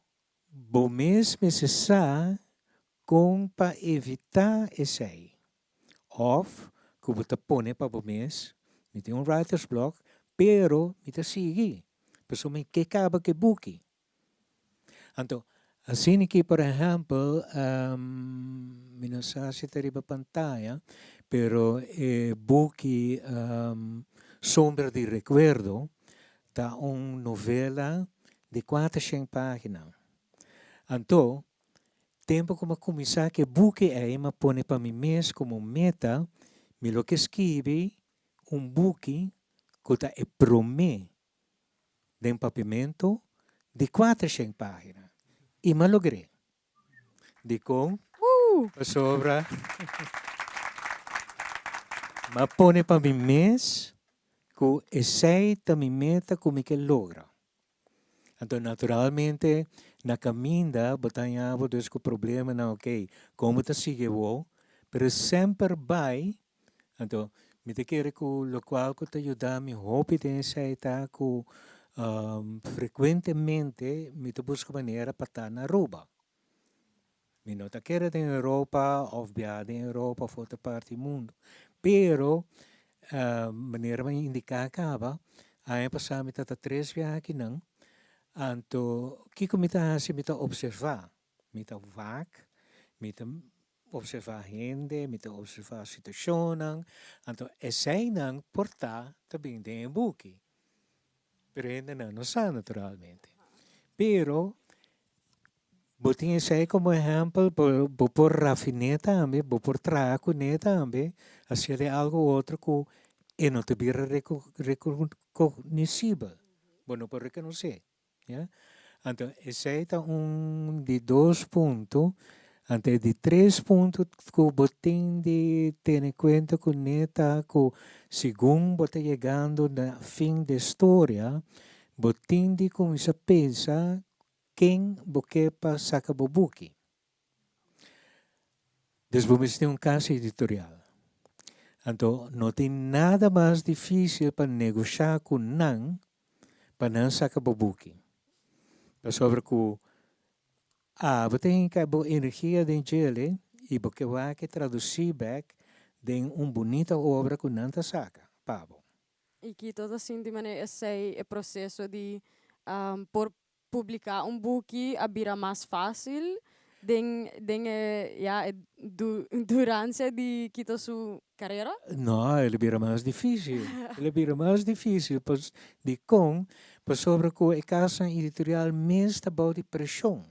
bo mesmo se sa com para evitar esse aí. Of, que você põe para bo mes, me tem writer's block, pero me te sigue, pessoa me que acaba que buque. Então, assim que por exemplo, me não sei se teria pantalla, pero buque Sombra de Recuerdo está uma novela de 400 páginas. Então, tempo como começar que buque aí me põe para mim mesmo como meta, me lo que escrevi buque que está promete de papimento de 400 páginas. E me logrei. De com sobra me põe para mim mesmo que essa também meta como que logra. Então, naturalmente, na caminhada, batalhava dos com problema, não, ok, como te sigue o, pero sempre vai, então, me te quero que o qual que te ajuda, me hope de essa que frequentemente me te busca maneira para estar na Aruba. Me não te quero em Europa, ou viajar em Europa, ou outra parte do mundo, pero maneira me indicar acaba, aí passar me tata 3 viagens aqui não, então que me tá assim me tá observar, me tá vac, me tá observar gente, me tá observar situação, então essa não portar também tem buque, pero ainda não sabe naturalmente. Pero, botin sei como exemplo, por rafineta también, por trago neta también, hacer algo outro que não te vira reconhecível. Bueno, por reconocer, ¿ya? Então, esse é de 2 pontos. Então, de 3 pontos, que botin de ter em conta com neta, que segundo botin chegando no fim da história, botin de começar a pensar quem você para sacar bobuki. Después tem caso editorial. Então, não tem nada mais difícil para negociar com não, para não sacar bobuki. Sobre que você tem que ter energia dentro dele e você vai traduzir back em uma bonita obra que não te saca. Pabo. E que todo assim de maneira esse é processo de por publicar book a vira mais fácil durante de kita sua carreira? Não, ele vira mais difícil. Ele vira mais difícil sobre que a casa editorial mesmo está de pressão.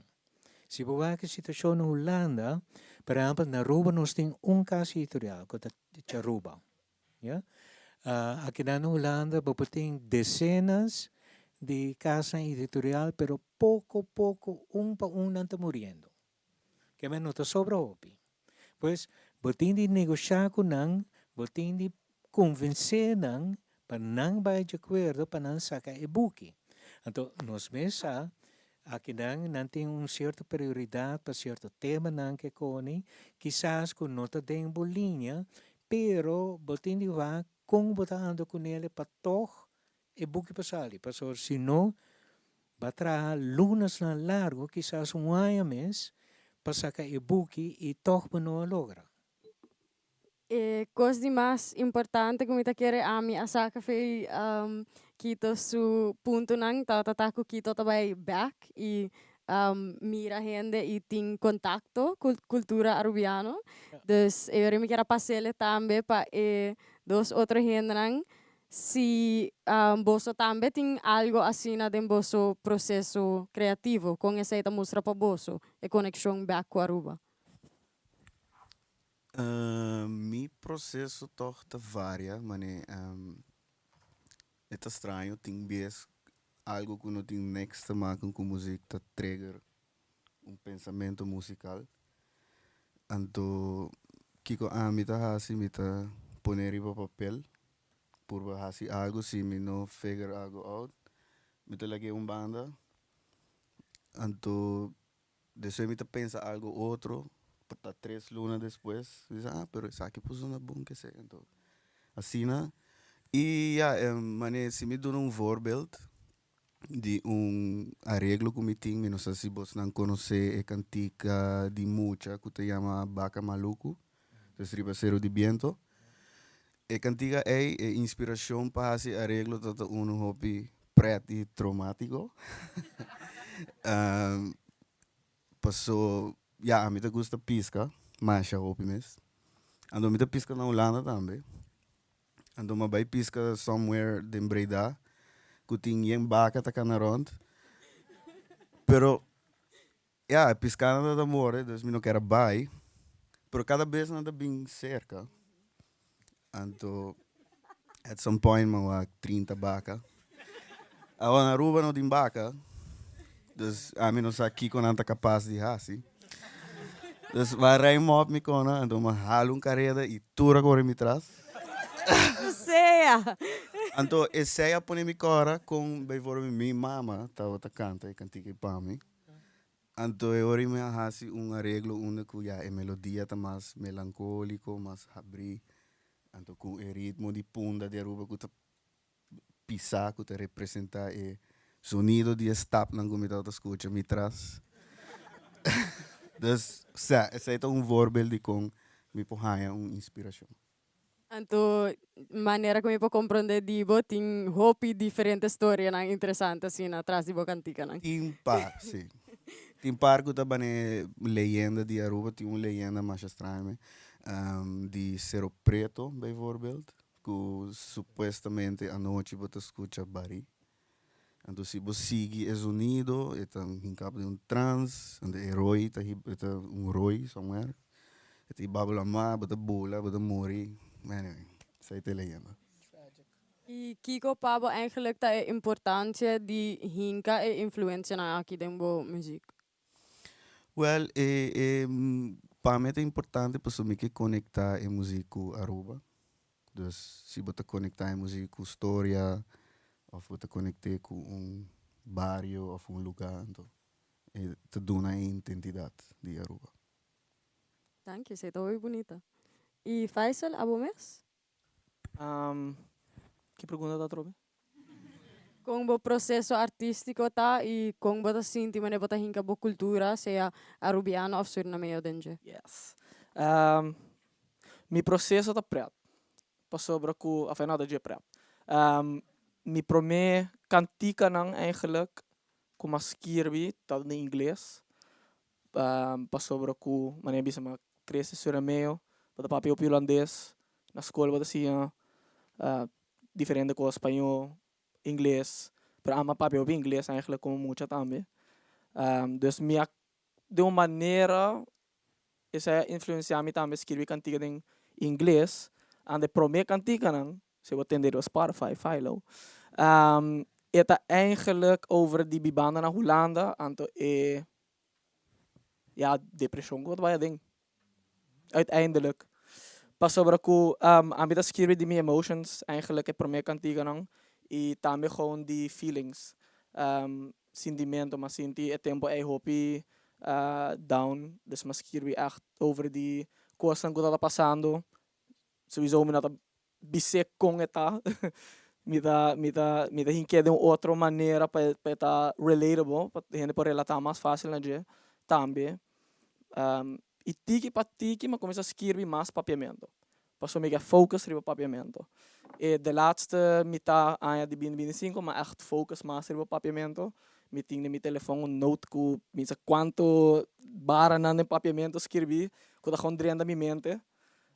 Se você vê a situação na Holanda, por exemplo, na Aruba nós temos casa editorial, que é Aruba. Yeah? Aqui na Holanda, você tem dezenas de casa editorial, pero pouco, para não está morrendo. Que menos está sobra hopi. Pois, você tem de negociar com não, você tem de convencer não, para não vai de acordo, para não sacar o book. Então, nós mesmos, aqui não tem certa prioridade para certo tema não que cone, quizás com nota de bolinha, pero você tem de ver como você anda com ele para tocar o book passar. Porque senão, vai trazer lunas na largo, quizás ano mês, para sacar o book e tocar não logra. Coisa mais importante que eu quero a mim a saca foi kita su ponto nang tataku kita também back e mira gente e tem contato cultura arubiano. Dus eu me quero passar também para dos outros gente nang se você também tem algo assim na vosso processo criativo com essa mostra para você e conexão back com Aruba. Mi processo torta varia, mas é estranho, tem vezes algo que não tem next maken com música trigger pensamento musical. Então, kiko mita hasi mita poner iba papel, por hasi algo se me não figure algo out, mita lagi banda. Então, depois mita pensa algo outro. Para 3 lunas depois, diz, pero isso aqui pus uma bom que sei, então, assim, né? E, se me dá voorbeeld de arreglo que me tem, não sei se você não conhece a cantica de Mucha, que se chama Baca Maluco, de Ribaceiro de Viento. A cantica é inspiração para esse arreglo de hobby preto e traumático. Passou. A mim gusta pisca, mas já hobby mesmo. Ando me pisca na Holanda também. Ando me vai pisca somewhere de Breda, que tem baca tá na rond. Pero, piscar nada da more, dus me não quero vai. Pero cada vez nada bem cerca. Ando, at some point man 30 baca. Agora na Aruba não tem baca. Dus a mim não sei aqui com nada capaz de assim. Dus waar rij me op me kona, en dan halo carrera e tura corre me tras. Seja! Então, essa põe me cora com bijvoorbeeld minha mama, tava ta canta e cantica para mim. Então, eu ori me hasi arreglo onde que a melodia tá mais melancólico, mais abri. Então, com o ritmo de punta de Aruba que tá pisar, que tá representar o sonido de stap na que me tá escuta me tras. Dus esse é voorbeeld de com me porraia inspiração. Então, maneira como eu posso compreender dibo tem hopi diferente história na interessante assim atrás de bocantica não. Tem par, sim. Tem par que também leyenda de Aruba, tem uma leyenda mais estranha, de Cerro Preto, bijvoorbeeld, que supostamente à noite você escuta bari. Então se você sigue o sonido, então hincap de trance, and de roi, tá roi somewhere. Então babla ma, bota bola, bota mori. Anyway, sai te leyenda. E Kiko Pabo eigenlijk dat importância de hinka e influência na aqui dentro música. Well, para mim é importante para mim que conectar a música com Aruba. Dus se você conectar a música com história, ou você conectar com barrio ou lugar, então te dá uma identidade de Aruba. Dank je, você tá muito bonita. E Faisal, abo mes? Que pergunta tá trobe? Kung bo processo artístico tá e kung bota sinti mane bota hinka bo cultura, seja arubiano of Surinameo denje. Yes. Mi processo tá preto. Passou para ku afinal da dia preto. Mi prome kantika nang eigenlijk ku maskirbi tal na inglês. Passou para ku mane bisa ma cresce Surinameo, bota papi op holandês, na escola bota sia diferente com espanhol, inglês, pero ama papi op inglês eigenlijk como mucha também. Dus minha de uma maneira essa influenciar me também escrever cantiga em inglês, ande prome cantiga não, se você entender o Spotify, Philo. Eta eigenlijk over die bibanda na Holanda, anto ja, depressie wat wij ding. Uiteindelijk. Pas sobre ku aan het schrijven die mijn emotions eigenlijk heb prome cantiga nang e também gewoon die feelings sentimento mas sinti e tempo ai hopi down dus mas schrijven echt over die coisas que tá passando sowieso me nata bisek com eta me dá hinque de outra maneira para estar relatable para gente para relatar mais fácil na dia também e tiki para tiki mas começa a escrever mais papiamento passou mega focus riba papiamento e de laatste mita aia de 2025 mas echt focus mais riba papiamento me tinha meu telefone um note com misa quanto bara na papiamento escrevi quando a condrenda minha mente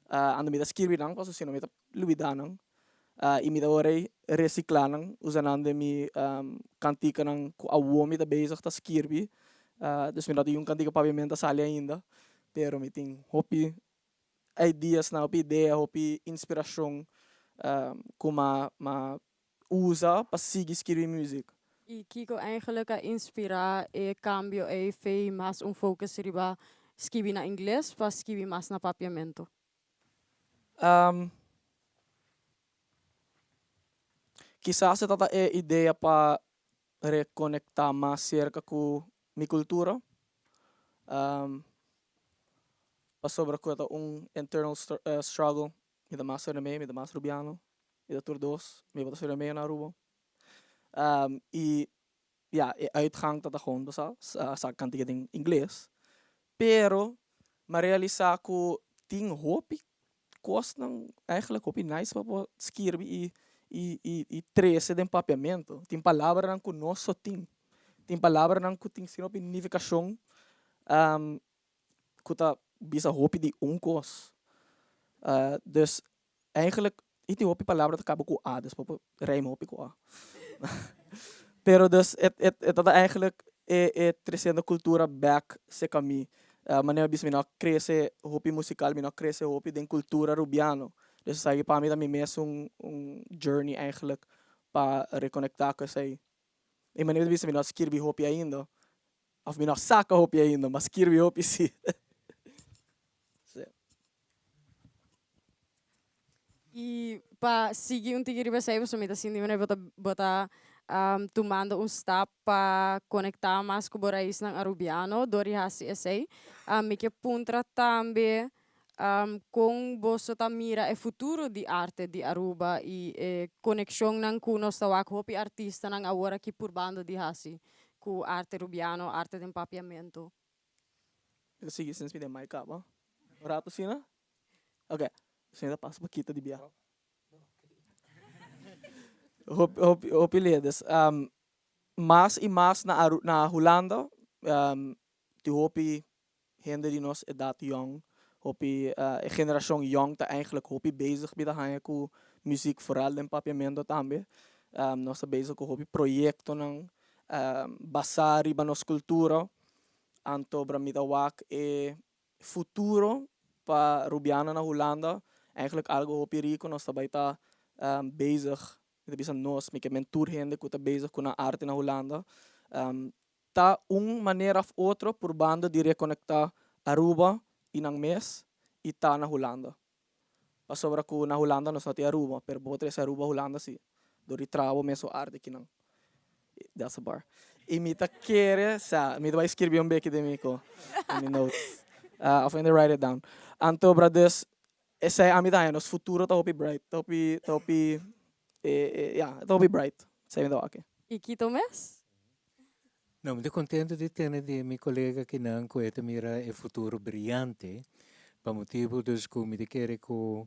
ando me da escrever não posso se não me da luidanang e me da orei reciclanang usando mi cantica nang ku awomi da bezig ta escrever dus me dat yung cantica papiamento sali ainda pero me tem hopi ideas na hopi ideia hopi inspiração kuma ma usa para seguir escrever música. E Kiko eigenlijk a inspirar e cambio e fei mas focus riba escrever na inglês para escrever mas na papiamento. Quizás essa é a ideia para reconectar mais cerca com minha cultura. Para sobre internal struggle, me dá mais Suriname, me dá mais Rubiano, me dá Turdos, me dá Suriname na Aruba. E ja, uitgang dat gewoon basa sa cantiga em inglês. Pero maar realizar que ting hopi kost nang eigenlijk hopi nice para escrever e trece de papiamento. Tem palavra nang ku nosso ting. Tem palavra nang ku ting sino significação ku ta bisa hopi de kos. Dus eigenlijk iti hopi palavra ta acaba com a, dus popo rijm hopi com a. Pero dus het eigenlijk trazendo cultura back se kami. Maneira bis mina cresce hopi musical, mina cresce hopi den cultura rubiano. Dus saya para mim também mesmo journey eigenlijk para reconectar com essa. E maneira bis mina skirbi hopi ainda. Of mina saca hopi ainda, mas skirbi hopi sim. E para seguir tigre riba saiba sumita sindi mana bota tomando step para conectar mais com o raiz ng arubiano dori hasi essay me que puntra também com boso mira e futuro di arte di Aruba e conexão ng kunos tawak hopi artista ng awara ki purbando di hasi ku arte rubiano arte de papiamento. Sige since me de mic up, huh? Rato sina? Okay. Você passa para kita de biar. Hopi ledes. Mas e mas na Holanda, die hopi gente die nos edat young, hopi generação young ta eigenlijk hopi bezig bij de hanja ku muziek vooral en papiamento tambe. nós estamos bezig com o projeto ng basar iba nos cultura anto para mitawak futuro pa Rubiana na Holanda eigenlijk algo hopi rico nós também tá bezig met bisa nós met mentor gente que tá bezig com a arte na Holanda tá maneira of outra por banda de reconectar Aruba inang mes e tá na Holanda pa sobra ko na Holanda nós não tem Aruba per botre sa Aruba Holanda si do ritravo meso arte kinang dessa bar e me tá querer sa me vai escrever beque de mico in the notes of when they write it down anto brothers essa é a midaya nos futuro tá hopi bright tá hopi tá hopi bright sai me dá aqui E Quito mes? Não, muito contente de ter de meu colega que não coeta mira é futuro brilhante, para motivo dos que me quer que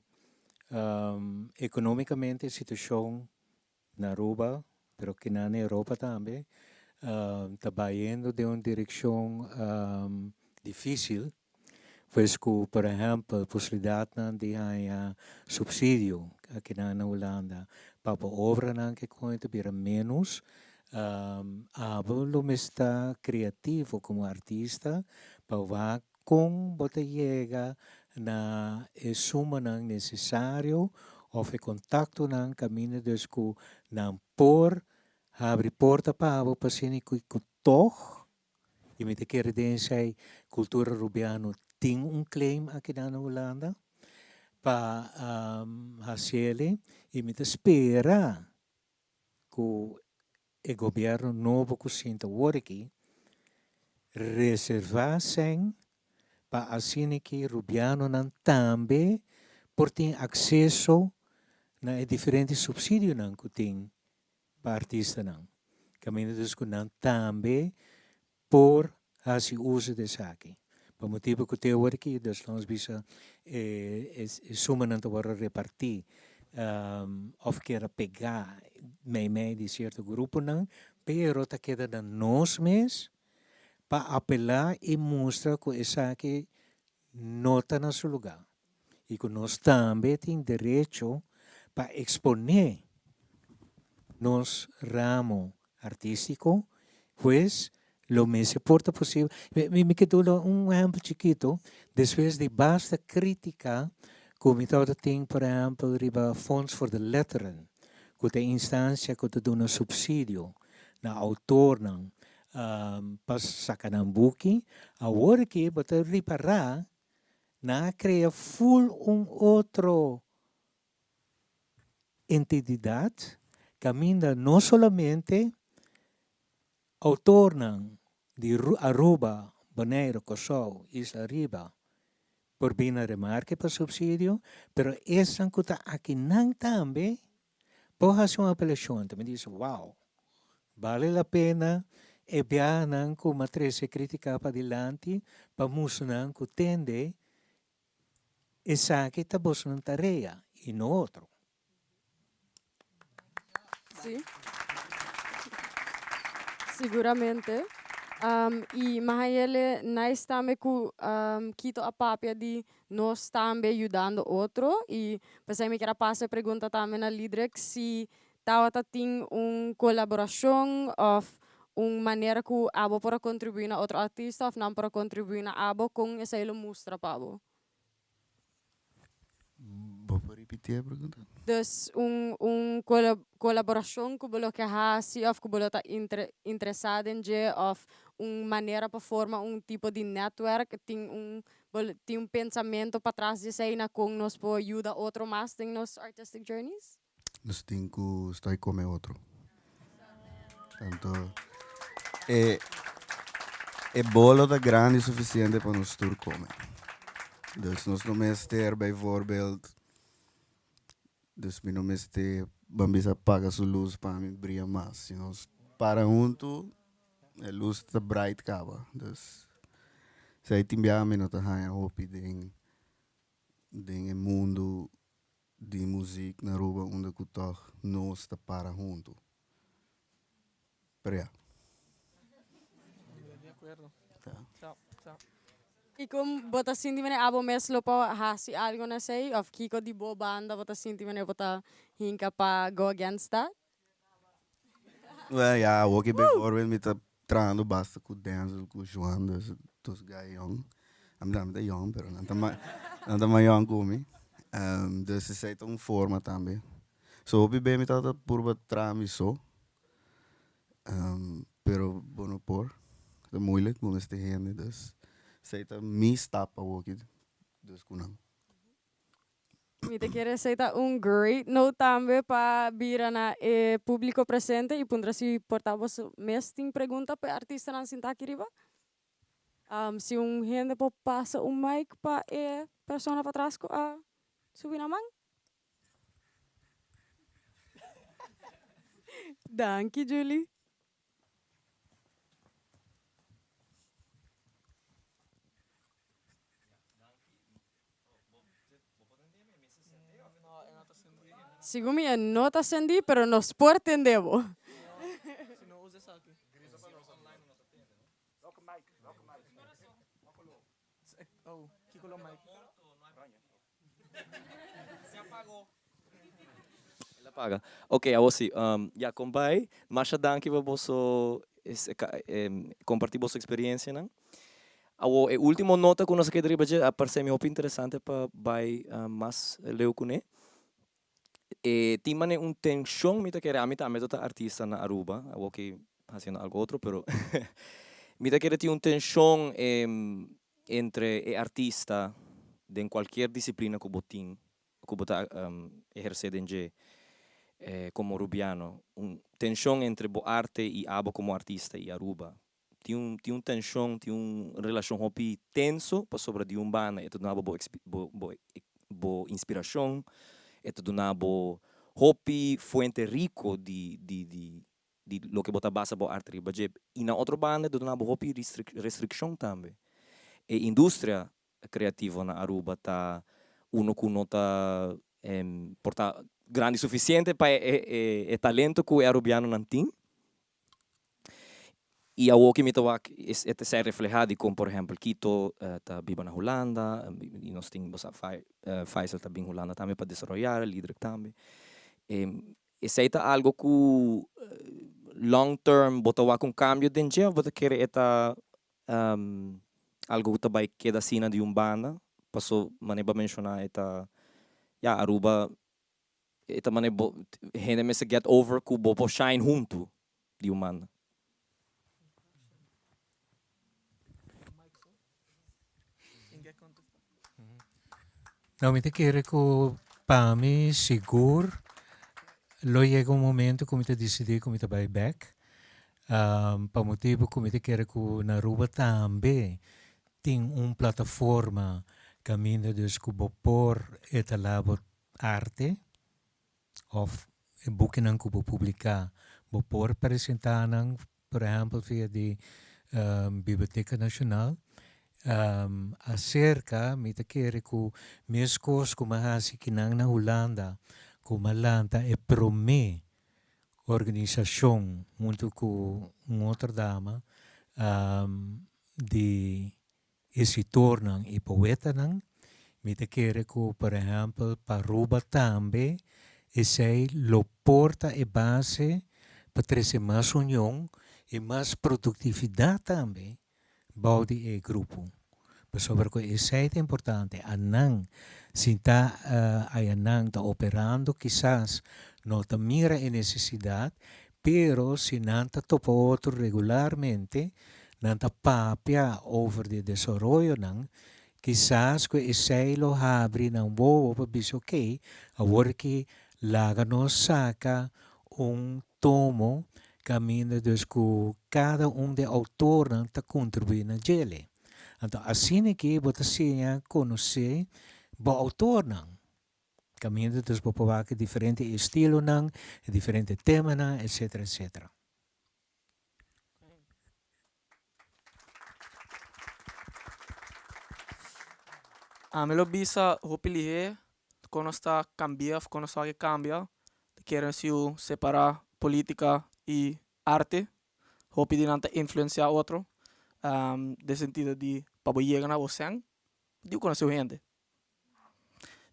economicamente a situação na Aruba, pero que na Europa também, está indo de uma direção difícil, pois que, por exemplo, a possibilidade de subsídio aqui na Holanda, para a obra que conta para menos, lo está criativo como artista para com bota chega na suma necessário ou contato na caminho dos que não por abre porta para o paciente que toch e me quer dizer cultura rubiano tem claim aqui na Holanda para fazer e me espera que o governo novo que sinta aqui reservassem para assim que rubiano não também por ter acesso a diferentes subsídios que tem para artista não. Caminho dos que não também por fazer uso dessa aqui. Por motivo que tem aqui, das nós bisa suma não para repartir of queira pegar meio de certo grupo não, pero tá queda da nós mesmos para apelar e mostrar que essa aqui não está no seu lugar e que nós também temos direito para exponer nos ramo artístico, pois lo mais importa possível. Me quedo exemplo chiquito, depois de basta crítica como tem, por exemplo, riba Fonds voor de Letteren, que tem instância que dá um subsídio na autor não para sacar um book, agora que bota reparar na criar full outro entidade caminha não somente autor não de Aruba, Bonaire, Kosovo, Isla Riba por bem a remarque para subsídio, pero essa que está aqui não também pode fazer uma apelação. Me diz, wow, vale a pena enviar com uma trece crítica para adiante para mostrar que tende essa que está buscando tarefa e não outro. Sim. Seguramente. E mahayele nós também quito a papia de nós também ajudando outro e pensei me que era passa pergunta também na Lidrex se tawa tem colaboração ou maneira que abo para contribuir na outro artista ou não para contribuir na abo com essa ele mostra para abo. Vou repetir a pergunta. Dus colaboração que bolo que hasi of que bolo tá interessado em je of maneira para formar tipo de network tem pensamento para trás de sei na com nos po ajuda outro mais em nos artistic journeys. Nos tenho estou com outro. Tanto bolo tá grande o suficiente para nos tur comer. Dus nós não mestre bijvoorbeeld. Dus mi não mestre bambisa paga sua luz para me brilhar mais. Se nós para junto a luz está bright cava. Dus sai timbia me não tá há hopi den mundo de música na Aruba onde que toch nós está para junto. Prea. De acuerdo. Tá. Tchau. E como bota sinti mene abo meslo pa hasi algo na sei of kiko di bo banda bota sinti mene bota hinka pa go against that. Well, ja, ook bijvoorbeeld met de trando basta com Denzel, com João, dos guys young. I'm not young, pero nanta ma young kumi. Dus is het een forma também. So, op bem met dat purba trami so. Pero bono por. Het is moeilijk, moet het heen. Dus zij het mi stapa ook. Dus kunang. Mi te quiere aceitar great note também para vir na público presente e pondrá se portavos mesting pergunta para artista na sinta aqui riba. Se gente pode passar mic para persona para trás a subir na mão. Thank you, Julie. Sigumi é nota sendi, pero nos por tendebo. Se não usa essa aqui. Welke mic? Oh, Kiko lo mic. Se apagou. Ela paga. Ok, assim, já compai, mas danke para você compartilhar sua experiência, né? A última nota que nós queremos dizer, parece muito interessante para vai mais leu com ele. Tem uma tensão me quer a mim também artista na Aruba, eu que fazendo algo outro, pero me quer ter uma tensão entre artista de qualquer disciplina que botin, que bota exercer como rubiano, tensão entre bo arte e abo como artista e Aruba. Tem uma tensão, tem uma relação hopi tenso para sobre de banda, e tudo bo inspiração, e tudo bo hopi fuente rico de lo que bota base bo arte riba. E na outra banda tudo bo hopi restrição também. E indústria criativa na Aruba tá uno que nota porta grande suficiente para o talento que o arubiano não tem. E a o que me toca é ser reflejado como, por exemplo, Quito está viva na Holanda, e nós temos Faisal está bem na Holanda também para desenvolver, líder também. E se é algo que long term botawa com cambio de dia, bota querer eta algo que vai queda cena de banda, passou maneira mencionar eta Aruba eta maneira gente me se get over que bo shine junto de banda. Não, me te quero que para mim seguro, lo chega momento que me te decidi que me te vai back. Para motivo que me te quero que na Aruba também tem plataforma caminho dus que por etalabo arte of boeken que publicar, por apresentar por exemplo via de Biblioteca Nacional. Acerca, me te quero que meus coisas como hasi que na Holanda, como Atlanta, é promê organização junto com outra dama de esse tornam e poeta não, me te quero que, por exemplo, para Aruba também, esse lo porta e base para trazer mais união e mais produtividade também. Bouwde e grupo. Sobre que isso é importante. Anang, se está tá operando, quizás não está mira a necessidade, pero se não está topa outro regularmente, não está papia over de desenvolvimento, não, quizás que isso lo abre, não vou para dizer, ok, agora que laga nos saca tomo, caminho dus que cada de autor está contribuindo nele. Então, assim é que você conhecer o autor não. Caminho dus para que diferente estilo não, diferente tema não, etc, etc. Me lo bisa hopilihe, quando está cambia, quando está que cambia, querem se separar política e arte, hopi de nanta influenciar outro, de sentido de para chegar na você, de conhecer gente.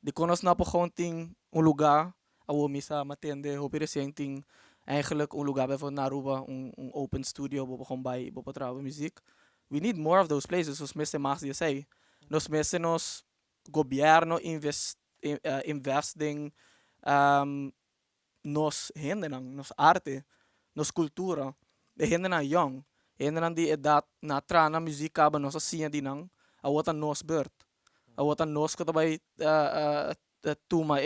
De conhecer na por tem lugar, a misa matende, hopi recém tem eigenlijk een lugar voor Naruba, een open studio, bobo gewoon bij bobo trabalho muziek. We need more of those places, os meses mais de sei. Nos meses nos governo investing nos hendenang, nos arte, nos cultura. De hendenang young. Hendenang di edad na trana muziek kaba nos asiya dinang. Awatan nos beurt. Awatan nos ko tabay tuma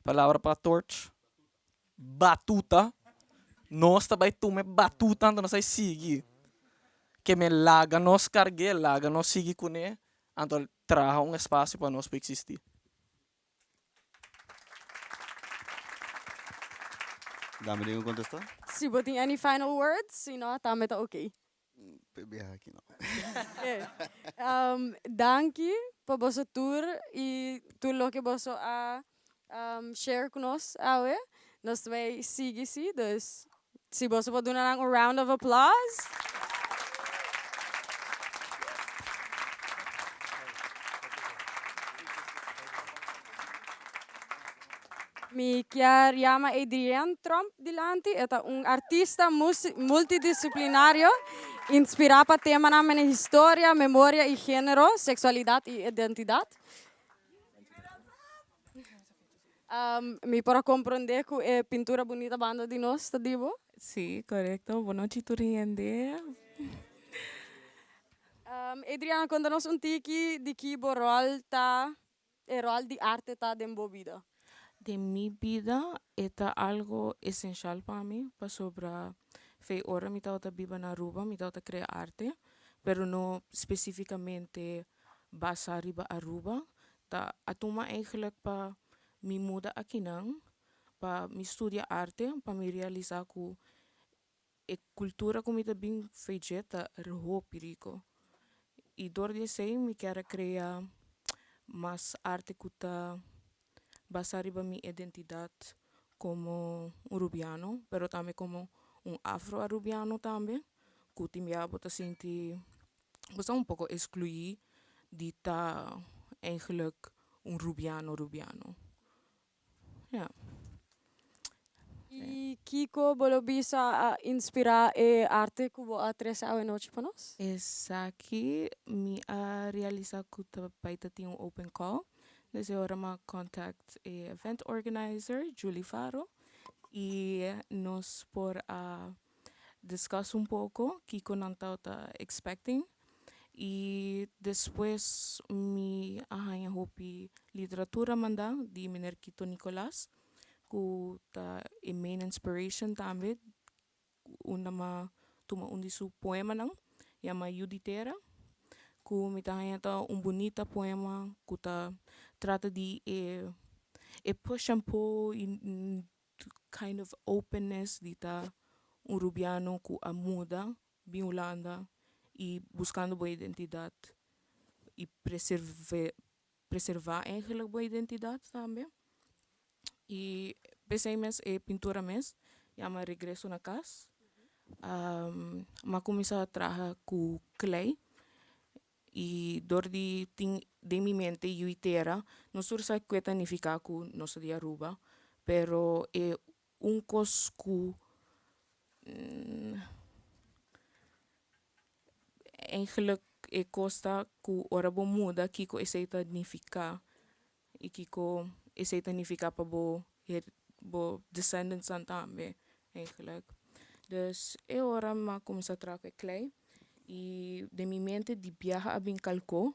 palavra para torch. Batuta. Nos tabay tume batuta então nós sigi. Que me laga nos cargue, laga nos sigi kune. Então traga espaço para nós para existir. Dame din contestar? Se botem any final words, se não, tá meta ok. PBH aqui não. Danke por vosso tour e tudo que você share conosco, nós vai seguir se, dus se você pode dar um round of applause. Mi chiama Adrian Trump Dilanti, é artista multidisciplinario, inspirado para tema na história, memória e gênero, sexualidade e identidade. Mi para compreender que é pintura bonita banda de nós, tá dibo? Sí, correcto. Boa noite, Turiende. Adriana, conta-nos tiki de que o rol de arte tá dentro da vida. De mi vida, é algo essencial para mim, para sobra fei ora mi tauta biba na Aruba, mi tauta crea arte, pero no especificamente basa riba Aruba. Ta atuma eigenlijk pa mi muda aqui não, pa mi studia arte, pa mi realizar ku e cultura como ita bem feita erro perigo. E door de sei mi quero criar mais arte kuta basar riba mi identidade como urubiano, pero também como afro-arubiano também, que timia bota senti bota pouco excluir de ta eigenlijk rubiano. Ja. E Kiko bolobisa inspirar arte que vou atrasar a noite para nós? Essa aqui me a realizar que baita tinha open call. Dus eu ma contact event organizer Julie Faro e nós por discuss pouco Kiko não tá expecting e depois me arranha hopi literatura manda de Miner Kito Nicolas que tá main inspiration também uma tuma su poema não chama Juditera que me arranha tá bonita poema que tá trata de push in kind of openness de tá rubiano que a muda bem Holanda e buscando boa identidade e preservar eigenlijk boa identidade também. E pensei mes pintura mes, chama Regresso na Casa. Ma começar a trabalhar com clay e door de mi mente yuitera não sursa queta ni ficar com nossa de Aruba, pero cosco eigenlijk costa que ora bo muda kiko aceita ni ficar e kiko aceita ni ficar para bo descendants também eigenlijk. Dus ora ma começa a trabalhar com clay e de mi mente de viaja a bem calco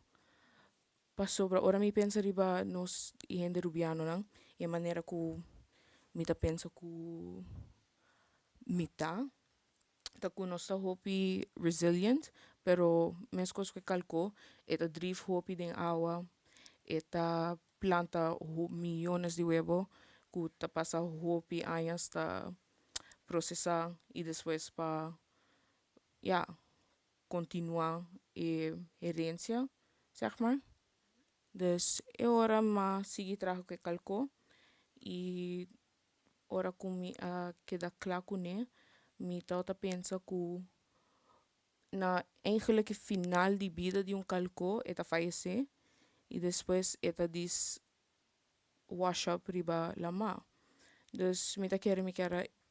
pa sobra ora mi pensa riba nos gente rubiano não e a maneira que mi ta pensa que mi ta ku nos ta hopi resilient pero mes cos que calco eta drift hopi den agua eta planta millones de huevo que ta pasa hopi años ta processar e depois pa continuar herência, zeg maar. Dus ora ma sigi trago que calco e ora kumi queda claro né, mi tauta pensa que na eigenlijk final de vida de calco eta fallecer e depois eta dis wash up riba lama. Dus mi ta quero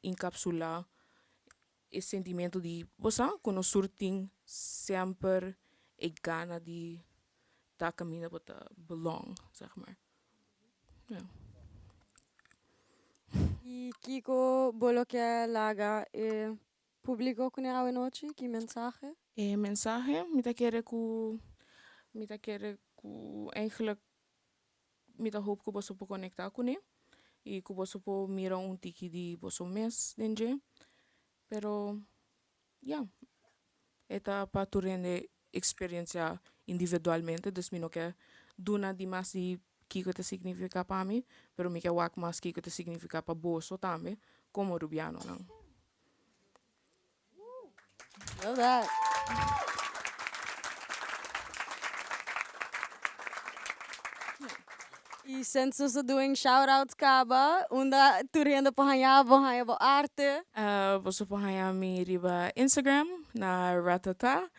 encapsular esse sentimento de você quando surting sempre é gana de tá caminhando para belong, zeg maar. Ja. E Kiko, bolo que laga público com a noite, que mensagem? Mensaje, mita querer ku eigenlijk mita hoop ku boso po conectar com ele e ku boso po mira tiki di boso mes denje. Pero ja, eta pa tu rende experiencia individualmente, dus mi no que duna di mas di kiko te significa para mim, pero mi que wak mas kiko te significa para boso também, como Rubiano não. Love that. E since we doing shout-outs kaba, unda turiendo po hanya bo arte. Você pode ir me riba Instagram na Ratata.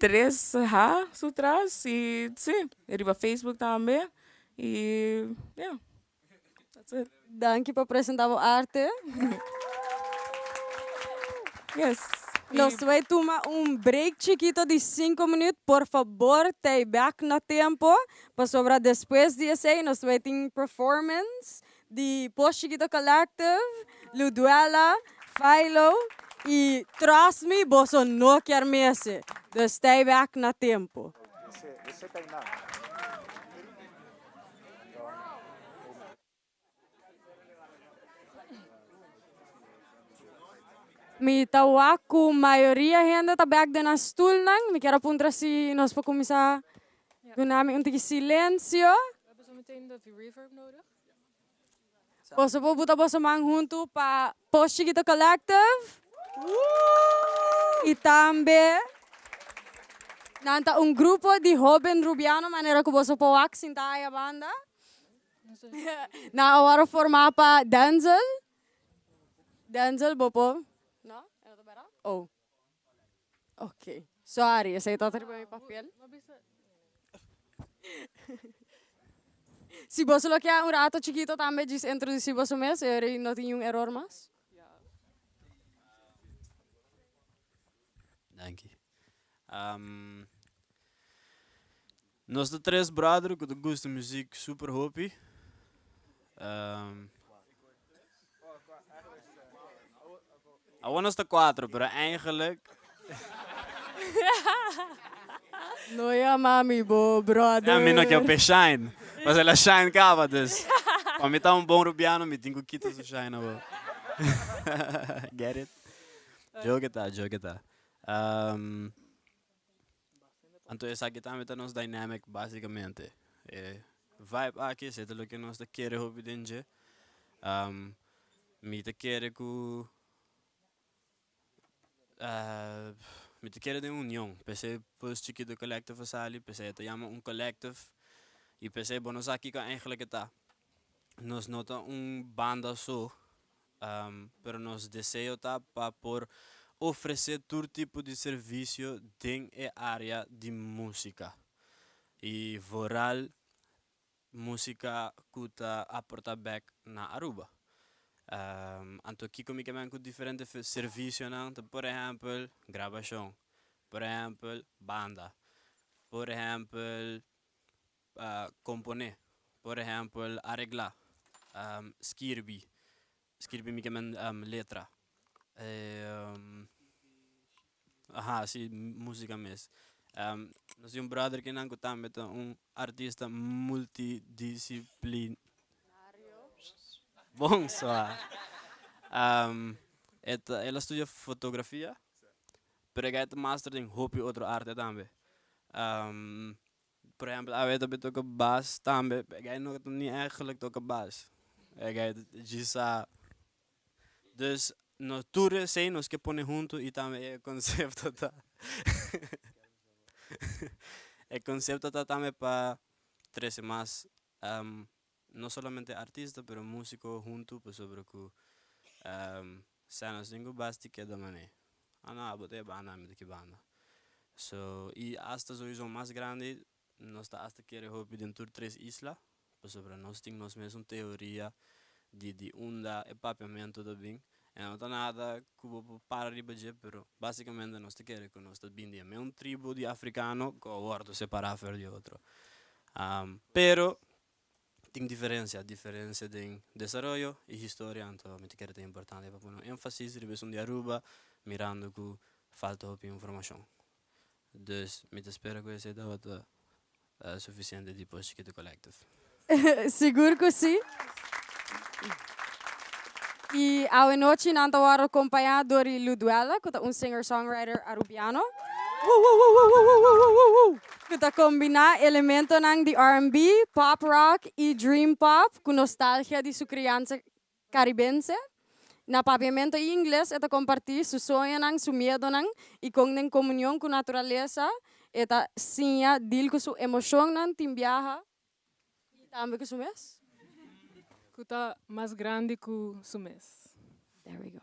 3H sutras e sim, riba Facebook também. E yeah, that's it. Danke por apresentar a arte. Yes. Nós vai tomar break chiquito de 5 minutos. Por favor, stay back no tempo. Para sobrar depois de esse, nós vai ter performance de Post Chiquito Collective, Luduela, Philo e Trust Me, você não quer mais. Dus stay back no tempo. Esse tem na. Mi tawa ku maioria gente tá back na stoel nang. Mi quero apuntar se nós para começar com nami tiki silêncio. We hebben zo meteen de reverb nodig. Você pode botar você man junto para Post Chiquito Collective. E também nanta grupo de jovem rubiano maneira que você pode acrescentar a banda. Na hora formar para Denzel. Denzel, bopo. No? Oh. Ok. Sorry, eu sei que está meu papel. Se você não quer rato chiquito também diz introduzir você mesmo, eu não tenho erro mais. Danke. Nós de três brothers que gostam de música super hoppy. Nós de quatro, mas eigenlijk. Não é mami, brother. A mim não quer o shine, mas ela shine cava dus. Para mim tá bom rubiano, me tenho que quitar o shine abo. Get it? Joga tá. Então essa aqui também tá nos dynamic basicamente. Vibe aqui, se é o que nós queremos ouvir dentro. Me te quer que me te quer de união. Pensei Post Chiquito Collective ali, pensei te chama collective. E pensei bom nós aqui que eigenlijk tá. Nós nota banda só, pero nós desejo tá para por oferecer todo tipo de serviço dentro da área de música. E voral música que está aporta back na Aruba. Então aqui comigo também com diferentes serviços, por exemplo, gravação, por exemplo, banda, por exemplo, componer, por exemplo, arreglar, escrever me também letra. Sim, música mesmo. Nós temos brother que não também artista multidisciplinar. Bom, só. Ela estuda fotografia, mas ela master em hobby outra arte também. Por exemplo, ela também toca bass também, ela não nem eigenlijk toca bass. Ela diz dus nós tours sei nós que põe junto e também é conceito tá. É conceito tá também para 13 mais. Não somente artista, pero músico junto, por sobre que cenas ninguém basta que da maneira. Não, botei banda, me que banda. So, e hasta sowieso mais grande, nós está hasta querer hobby dentro de 3 islas, por sobre nós temos mesmo teoria di unda e papiamento da bing. E non è nada cubo para riba je, però basicamente non sta chiede che non sta bindi è un tribu di africano che guardo separato di altro. Pero tem diferença de desarrollo e história, então me quero ter importante para pôr ênfase riba de Aruba, mirando que falta de informação. Dus me espero que esse dá suficiente depois que do collective. Seguro que sim. E a noite nós estamos acompanhados por Luduela, que é singer-songwriter arubiano. Que está combina elementos de R&B, pop rock e dream pop com nostalgia de sua criança caribense. Na papiamento em inglês, está compartilhar seu sonho, seu medo e com a comunhão com a natureza, está sinha deal com sua emoção, timbiaja e também com seu mês. Kuta mais grande que o mês. There we go.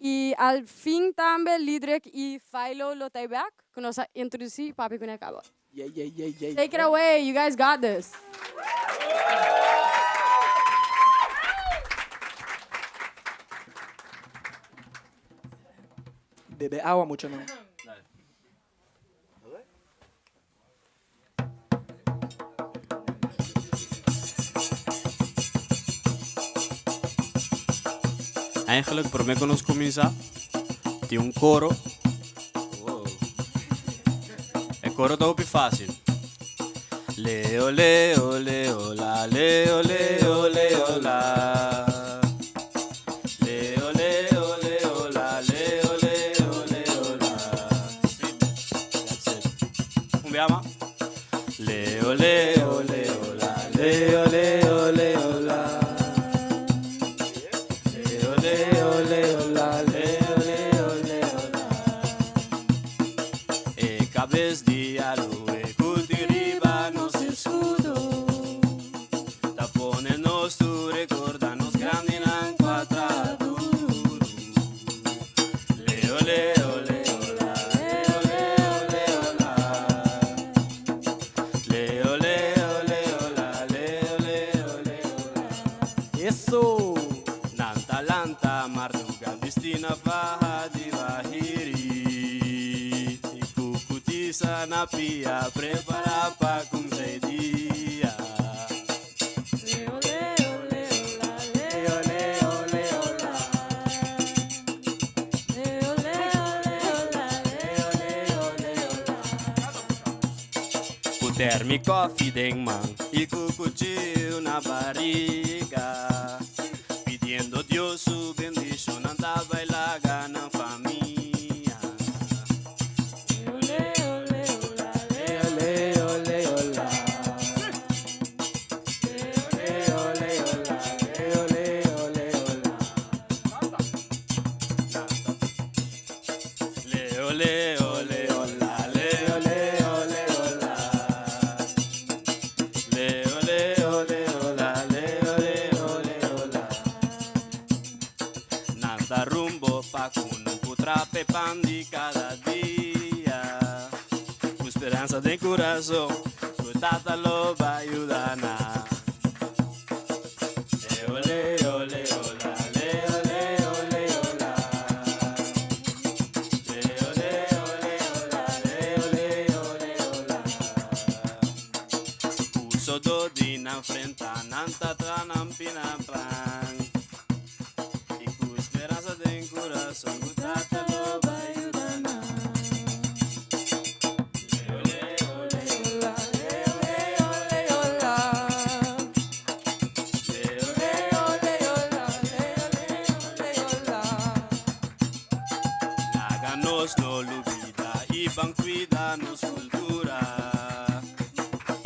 E al fim também Lidrek e Philo Lotayback, que nós introduzimos papi com acaba. Yeah. Take it away, you guys got this. Bebe agua mucho, não. Eigenlijk, por me conosco comienza, tem coro. E coro está più fácil. Leo, leo, leo, la, leo, leo, leo, la. Leo, leo, leo, la, leo, leo, leo, la. That's it. Umbiamo. Leo, leo, leo, la, leo, leo, leo, la. Cabeça de aloe, cultiva nosso escudo. Tá pone nos tu recorda nos grande nan quadrado. Leo, leo, leo, la, leo, leo, leo, la. Leo, leo, leo, la, leo, leo, leo, la. Isso! Nanta lanta marduga destina farra de bahiri. Na pia, prepara pra comer dia. Leo, leo, leo, la, leo, leo, leo, la. Leo, leo, leo, la, leo, leo, leo, la. O térmico fidem man e cucutiu na barriga, pedindo Deus su bendición, anda bailar na família. Pepandi cada dia, com esperança de coração, o tata lo vai ajudar na. Leo, leo, leo, la, leo, leo, leo, la. Leo, leo, leo, la, leo, leo, leo, la. Uso do di na frente, nanta tra nampina plan. E com esperança de coração, o tata lo vai ajudar na. Leo, leo, leo, la, leo, leo, leo, la. Leo, leo, leo, la, leo, leo, leo, la. Naga nos no lubida, ibang cuida nos cultura.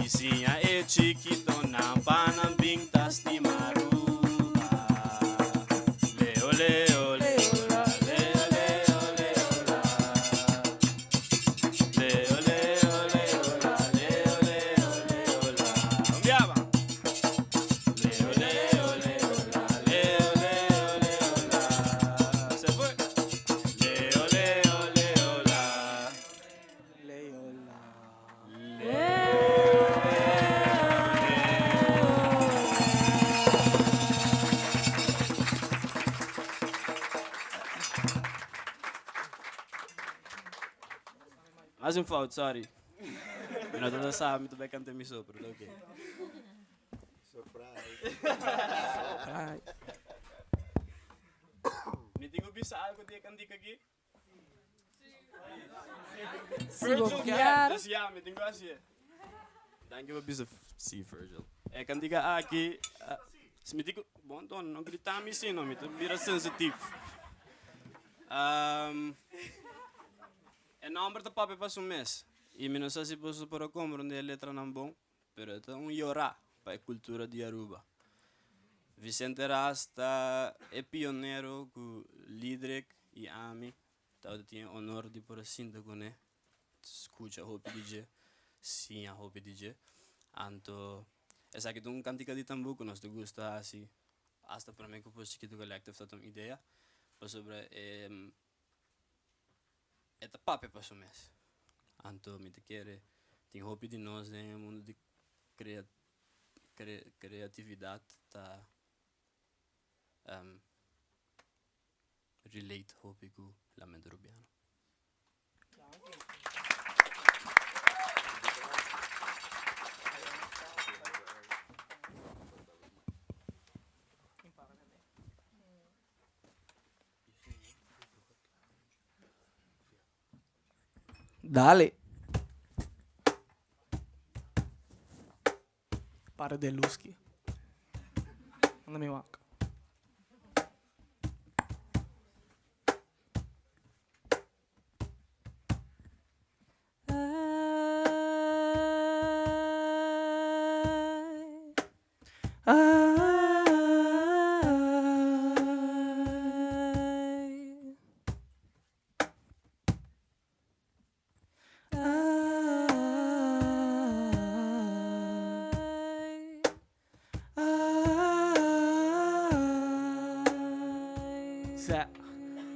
Isinha e chiquito na panambing tas di maruba. Leo, leo, leo, la, leo, leo, leo, la. Leo, leo, leo, la, leo, leo, leo, la. Andiamo! Leo, leo, leo, la, leo, leo, leo, la. Se fue. Leo, leo, leo, la. Leo, la. As een fout, sorry. Ik ben dat samen met de bekant en miso, bro. Oké. Surprise. Surprise. Niet ik op je zaal, ik kan die kaki. Sigo Virgil, Piar. dus ja, met een gasje. Dank je wel, bis zie Virgil. Ik kan die kaki. Smit ik, bon, dan nog gritar me sim, não, tô vira sensitivo. En number de papi pas um mês. E me não sei se posso por comprar onde a letra não bom, pero é llorar para a cultura de Aruba. Vicente Rasta é pioneiro com Lidrek e Ami. Então tinha honor de por assim de coné. Escuta Hopi DJ, sim a Hopi DJ. Anto essa aqui um cantica de tambuco nós te gusta assim. Hasta para mim que posso que do collective tá uma ideia sobre eta papi para o mês. Anto me te quer tem Hopi de nós no mundo de criatividade tá relate Hopi com Lamento Rubiano. Dale. Para de Lusky. Anda mi wak.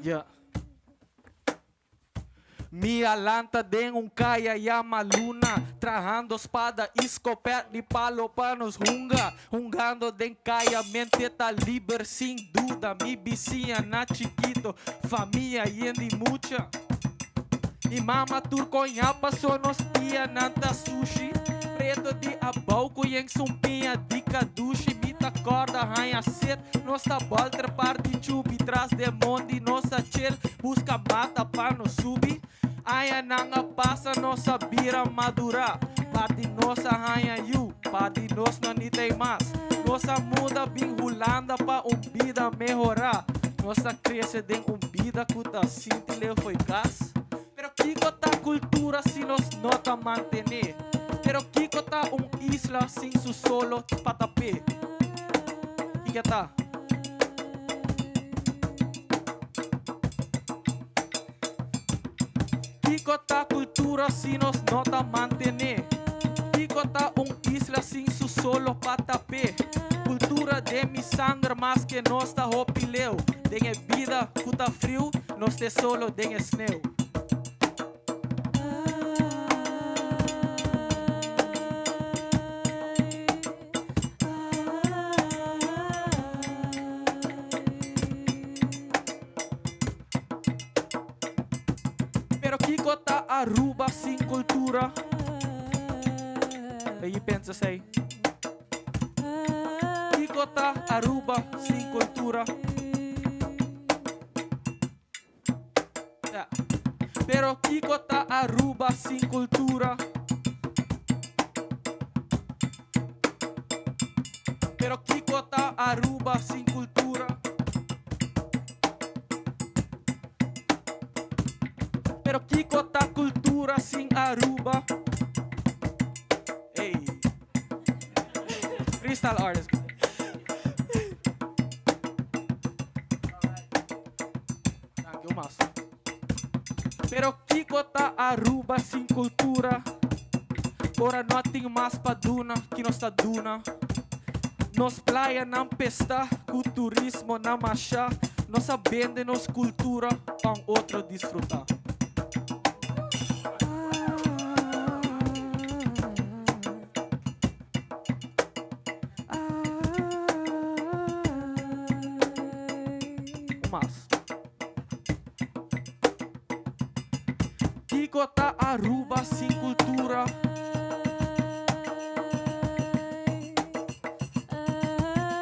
Yeah. Mi alanta den kaya llama luna, trajando espada, escopeta de palo para nos jungando den kaya, mente tá liber sin duda, mi vizinha na chiquito, familia yendi mucha. Mi mama turconha passou nos pia nanta sushi, preto de abalco e em sumpinha de caduche, mita corda ranha set, nossa bolter parte chubi, traz de monde, nossa chel, busca mata para nos subir. Aya nanga passa nossa bira madura, parte nossa ranha you, parte nós não ni tem mais. Nossa muda bem rolanda pa vida melhorar, nossa cresce de vida cuta sinti leu foi gas. Pero Kiko tá cultura se nos nota mantener. Pero Kiko tá isla sem su solo patapé. E que tá? Kiko tá cultura se nos nota mantener. Kiko tá isla sem su solo patapé. Cultura de mi sangre mais que nós tá hopileu. Dengue vida, cuta frio, nós te solo dengue sneu. Pero Kiko tá Aruba sem cultura. Aí pensa sei. Kiko tá Aruba sem cultura. Yeah. Pero Kiko tá Aruba sem cultura. Pero Kiko tá Aruba sem cultura. Pero Kiko tá cultura sem Aruba. Hey. Freestyle artist. Thank you, mas. Pero Kiko tá Aruba sem cultura. Ora não tem mais pra duna que nós tá duna. Nos praia não pesta, com turismo não marcha. Nós sabendo nos cultura para outro desfrutar. Tico ta Aruba sin cultura.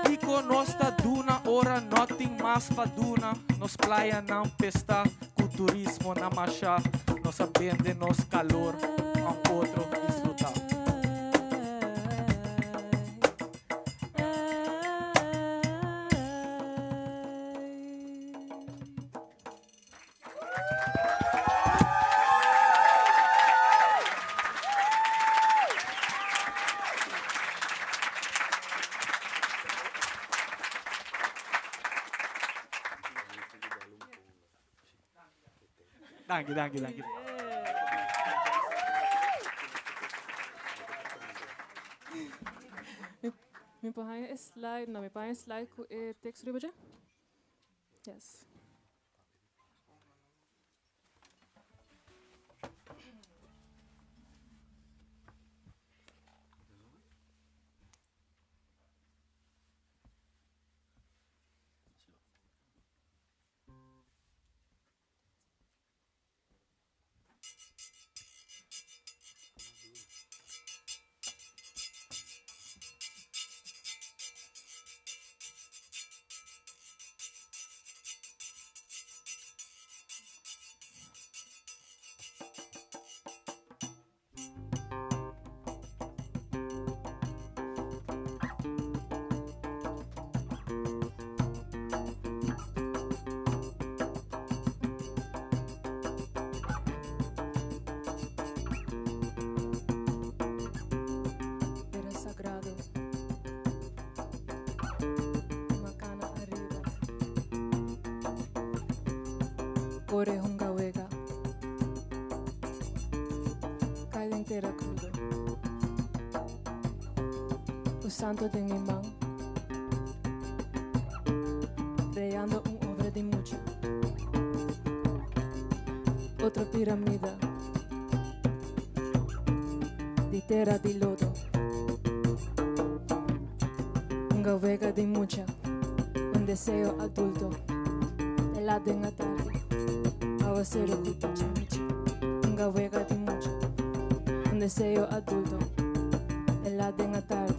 Tico nosta duna, ora nothing mais pa duna. Nos playa não pesta, com turismo na marcha. Nos abende nos calor, com outro disfrutar. Danke. Mi pahay slide, na mi pahay slide ko text riba dyan? Yes. Ore hunga wega, caída inteira crudo. O santo de mi mão, creando obra de mucha. Outra piramida, de terra de lodo. Hunga wega de mucha, un deseo adulto, de lado en la tarde. Aguacero cuta chimichi, unga wega de mucho, un deseo adulto, helada en la tarde,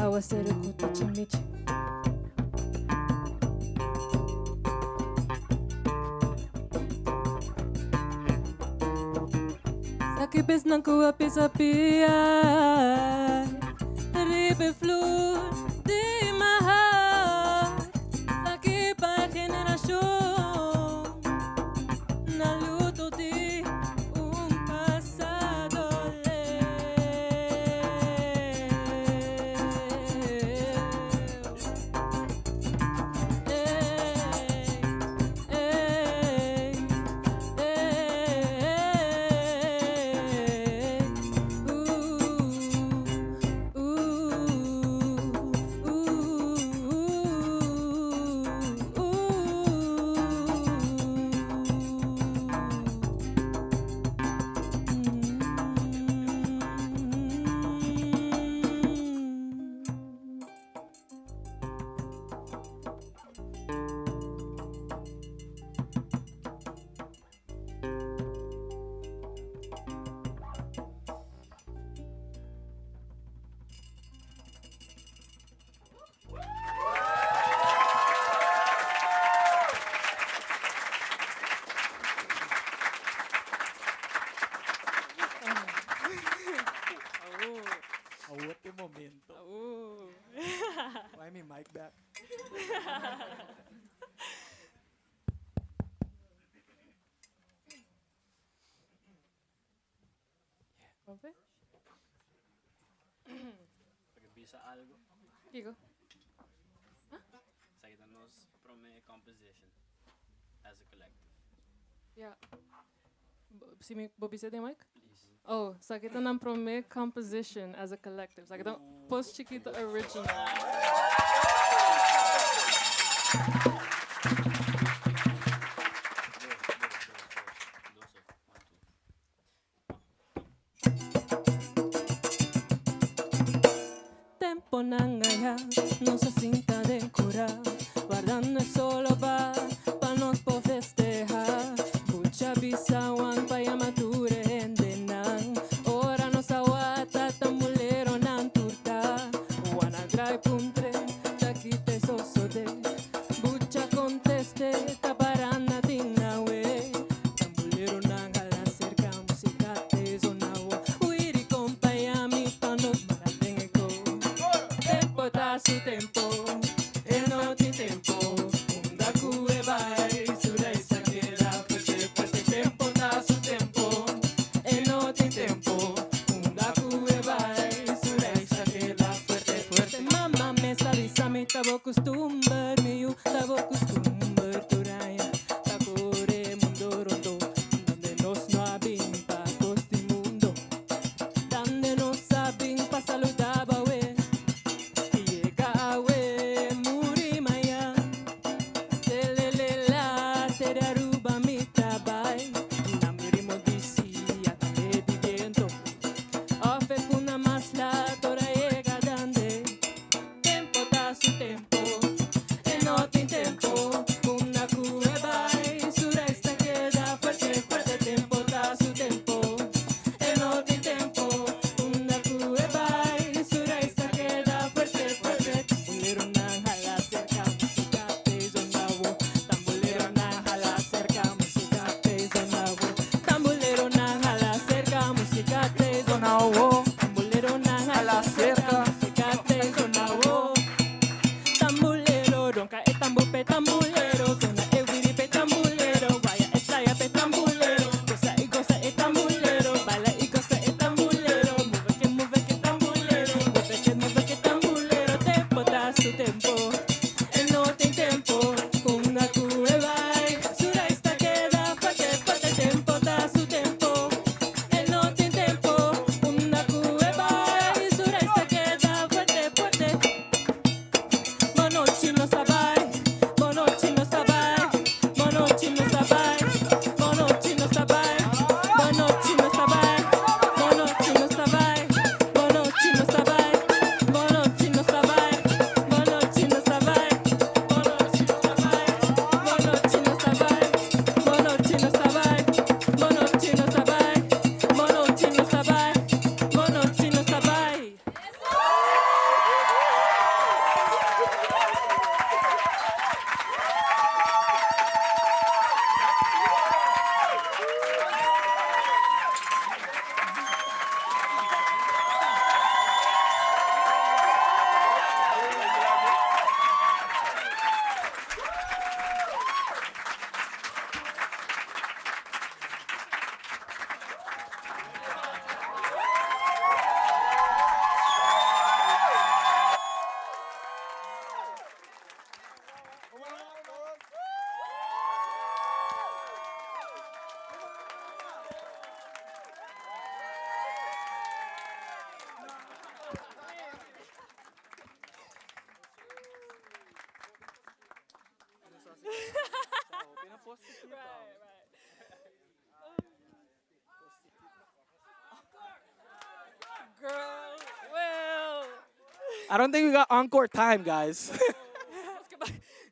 aguacero cuta chimichi. Sakibes ng kuwa pisapia, ribe flor de mahal, sakipa generasyon. Momento. Why me mic back? Okay. Pag-bisa algo. Digo. Sa kita nos prome composition as a collective. Yeah. Si mi bobisa de mic? Oh, sa kita ng prome composition as a collective. Sa kita post chiquito original. Tempo nangaya, no se cinta de cura, guardando el solo pa nos po festejar. Mucha bisawan pa llamar Girl, well. I don't think we got encore time, guys.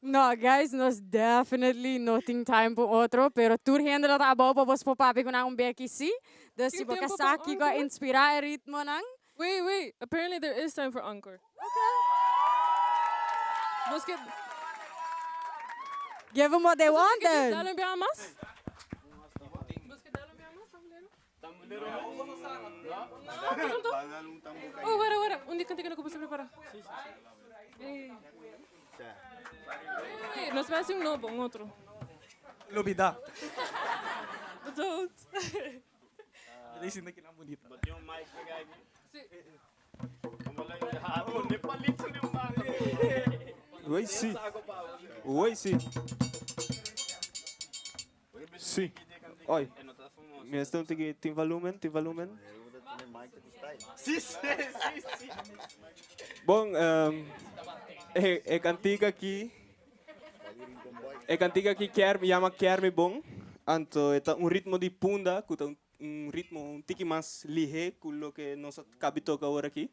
No, guys, nós definitely nothing time po outro, pero tur hende dat abo po vos po papi ko na un beki si. Dus si Tem boka tempo pa saki ko encore? inspira e ritmo nang. Wait. Apparently there is time for encore. Vos que Give them what they want then. dalo enviar más? Vos que dalo enviar más, tambulero? Oh, wait. Un día cantiga no como se prepara. Nos vai ser um novo, um outro. Lubida. Don't. Bilisin na kinang bonita. Ba't yung mic na gagi? Kumala yung hapon, nipalit sa yung Oi, sim. Oi, sim. Sim. Oi. Me estão tem volume, tem volume. Sim. Bom, é cantiga aqui. É cantiga aqui me chama Kerme Bom. Então, é um ritmo de punda, que um ritmo um tique mais ligeiro, que o que nós acabamos de tocar agora aqui.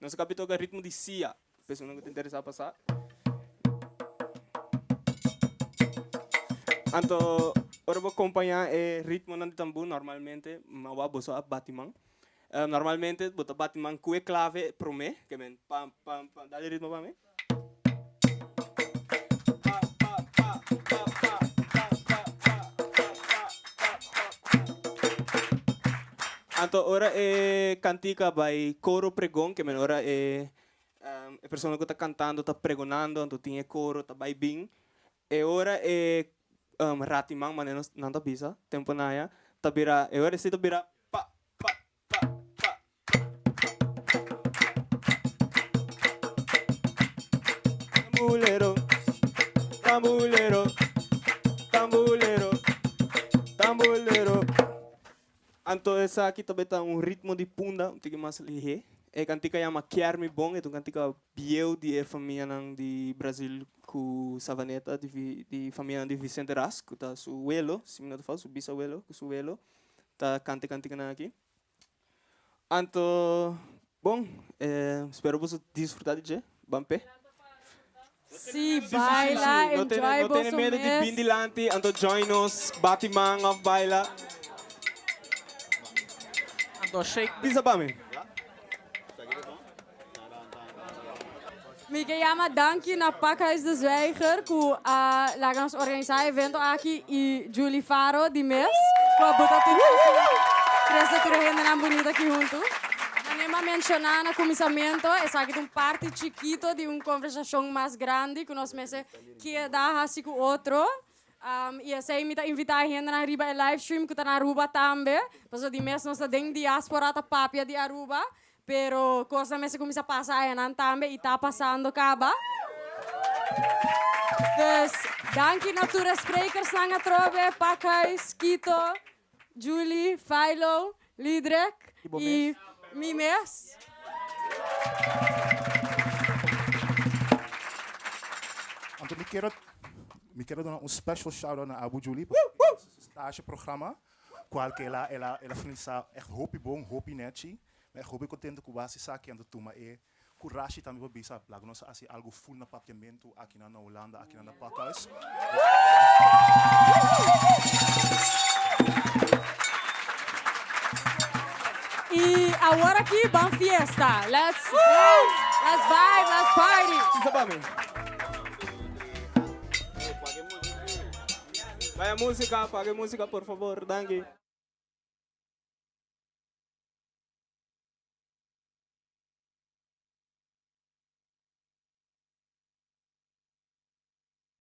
Nós acabamos de tocar ritmo de Sia. Pessoal não te interessa passar. Então, agora vou acompanhar o ritmo de tambor normalmente, mas vou usar batimang. Normalmente, bota batimang com clave para mim, que men pam pam pam, dá ritmo para mim. Então, agora é cantica by coro pregão, que men agora é a pessoa que está cantando, está pregonando, então tem coro, está by bing. E agora é ratimang, mas não está bisa, tempo naia, tá bira, agora é se tá bira pa pa pa pa. Tambulero, tambulero, tambulero, tambulero. Então essa aqui também tá um ritmo de punda, um tique mais ligeiro. É cantica chama Kerme Bom, é um cantica biel de família de Brasil com Savaneta, de família de Vicente Rasco, tá su abuelo, se não falo, su bisabuelo, su abuelo, tá cantica aqui. Então, bom, espero você desfrutar de je, bampe. Si, baila, Não enjoy tem medo de vir dilante, então join us, batimang of baila. Então shake. Bisa pa mim. Me chama Danke na Pakhuis de Zwijger, que lá nós organizamos evento aqui e Julie Faro de mês, com a bota tudo presta tudo renda na bonita aqui junto. Anima mencionar no começamento, é aqui um parte chiquito de uma conversação mais grande que nós mesmo que dá assim com outro. E assim me invitar a gente na Aruba live stream que está na Aruba também, porque de mês nós temos diáspora da papia de Aruba. Pero coisa mesmo começa a passar aí também e está passando acaba. Dus danke natura sprekers na trobe, Pakhuis, Kito, Julie, Philo, Liedrek e Mimes. Então me quero dar um special shout-out na Abu Julie, stage programa, qual que ela finaliza echt hopi bom, hopi netchi. Eu estou contente com a base aqui, então toma coragem também para bisa, lá nós assim algo full na papiamento aqui na Holanda, aqui na Pakhuis. E agora aqui, bom fiesta. Let's vibe, let's party. Vai a música, apague a música, por favor, danke.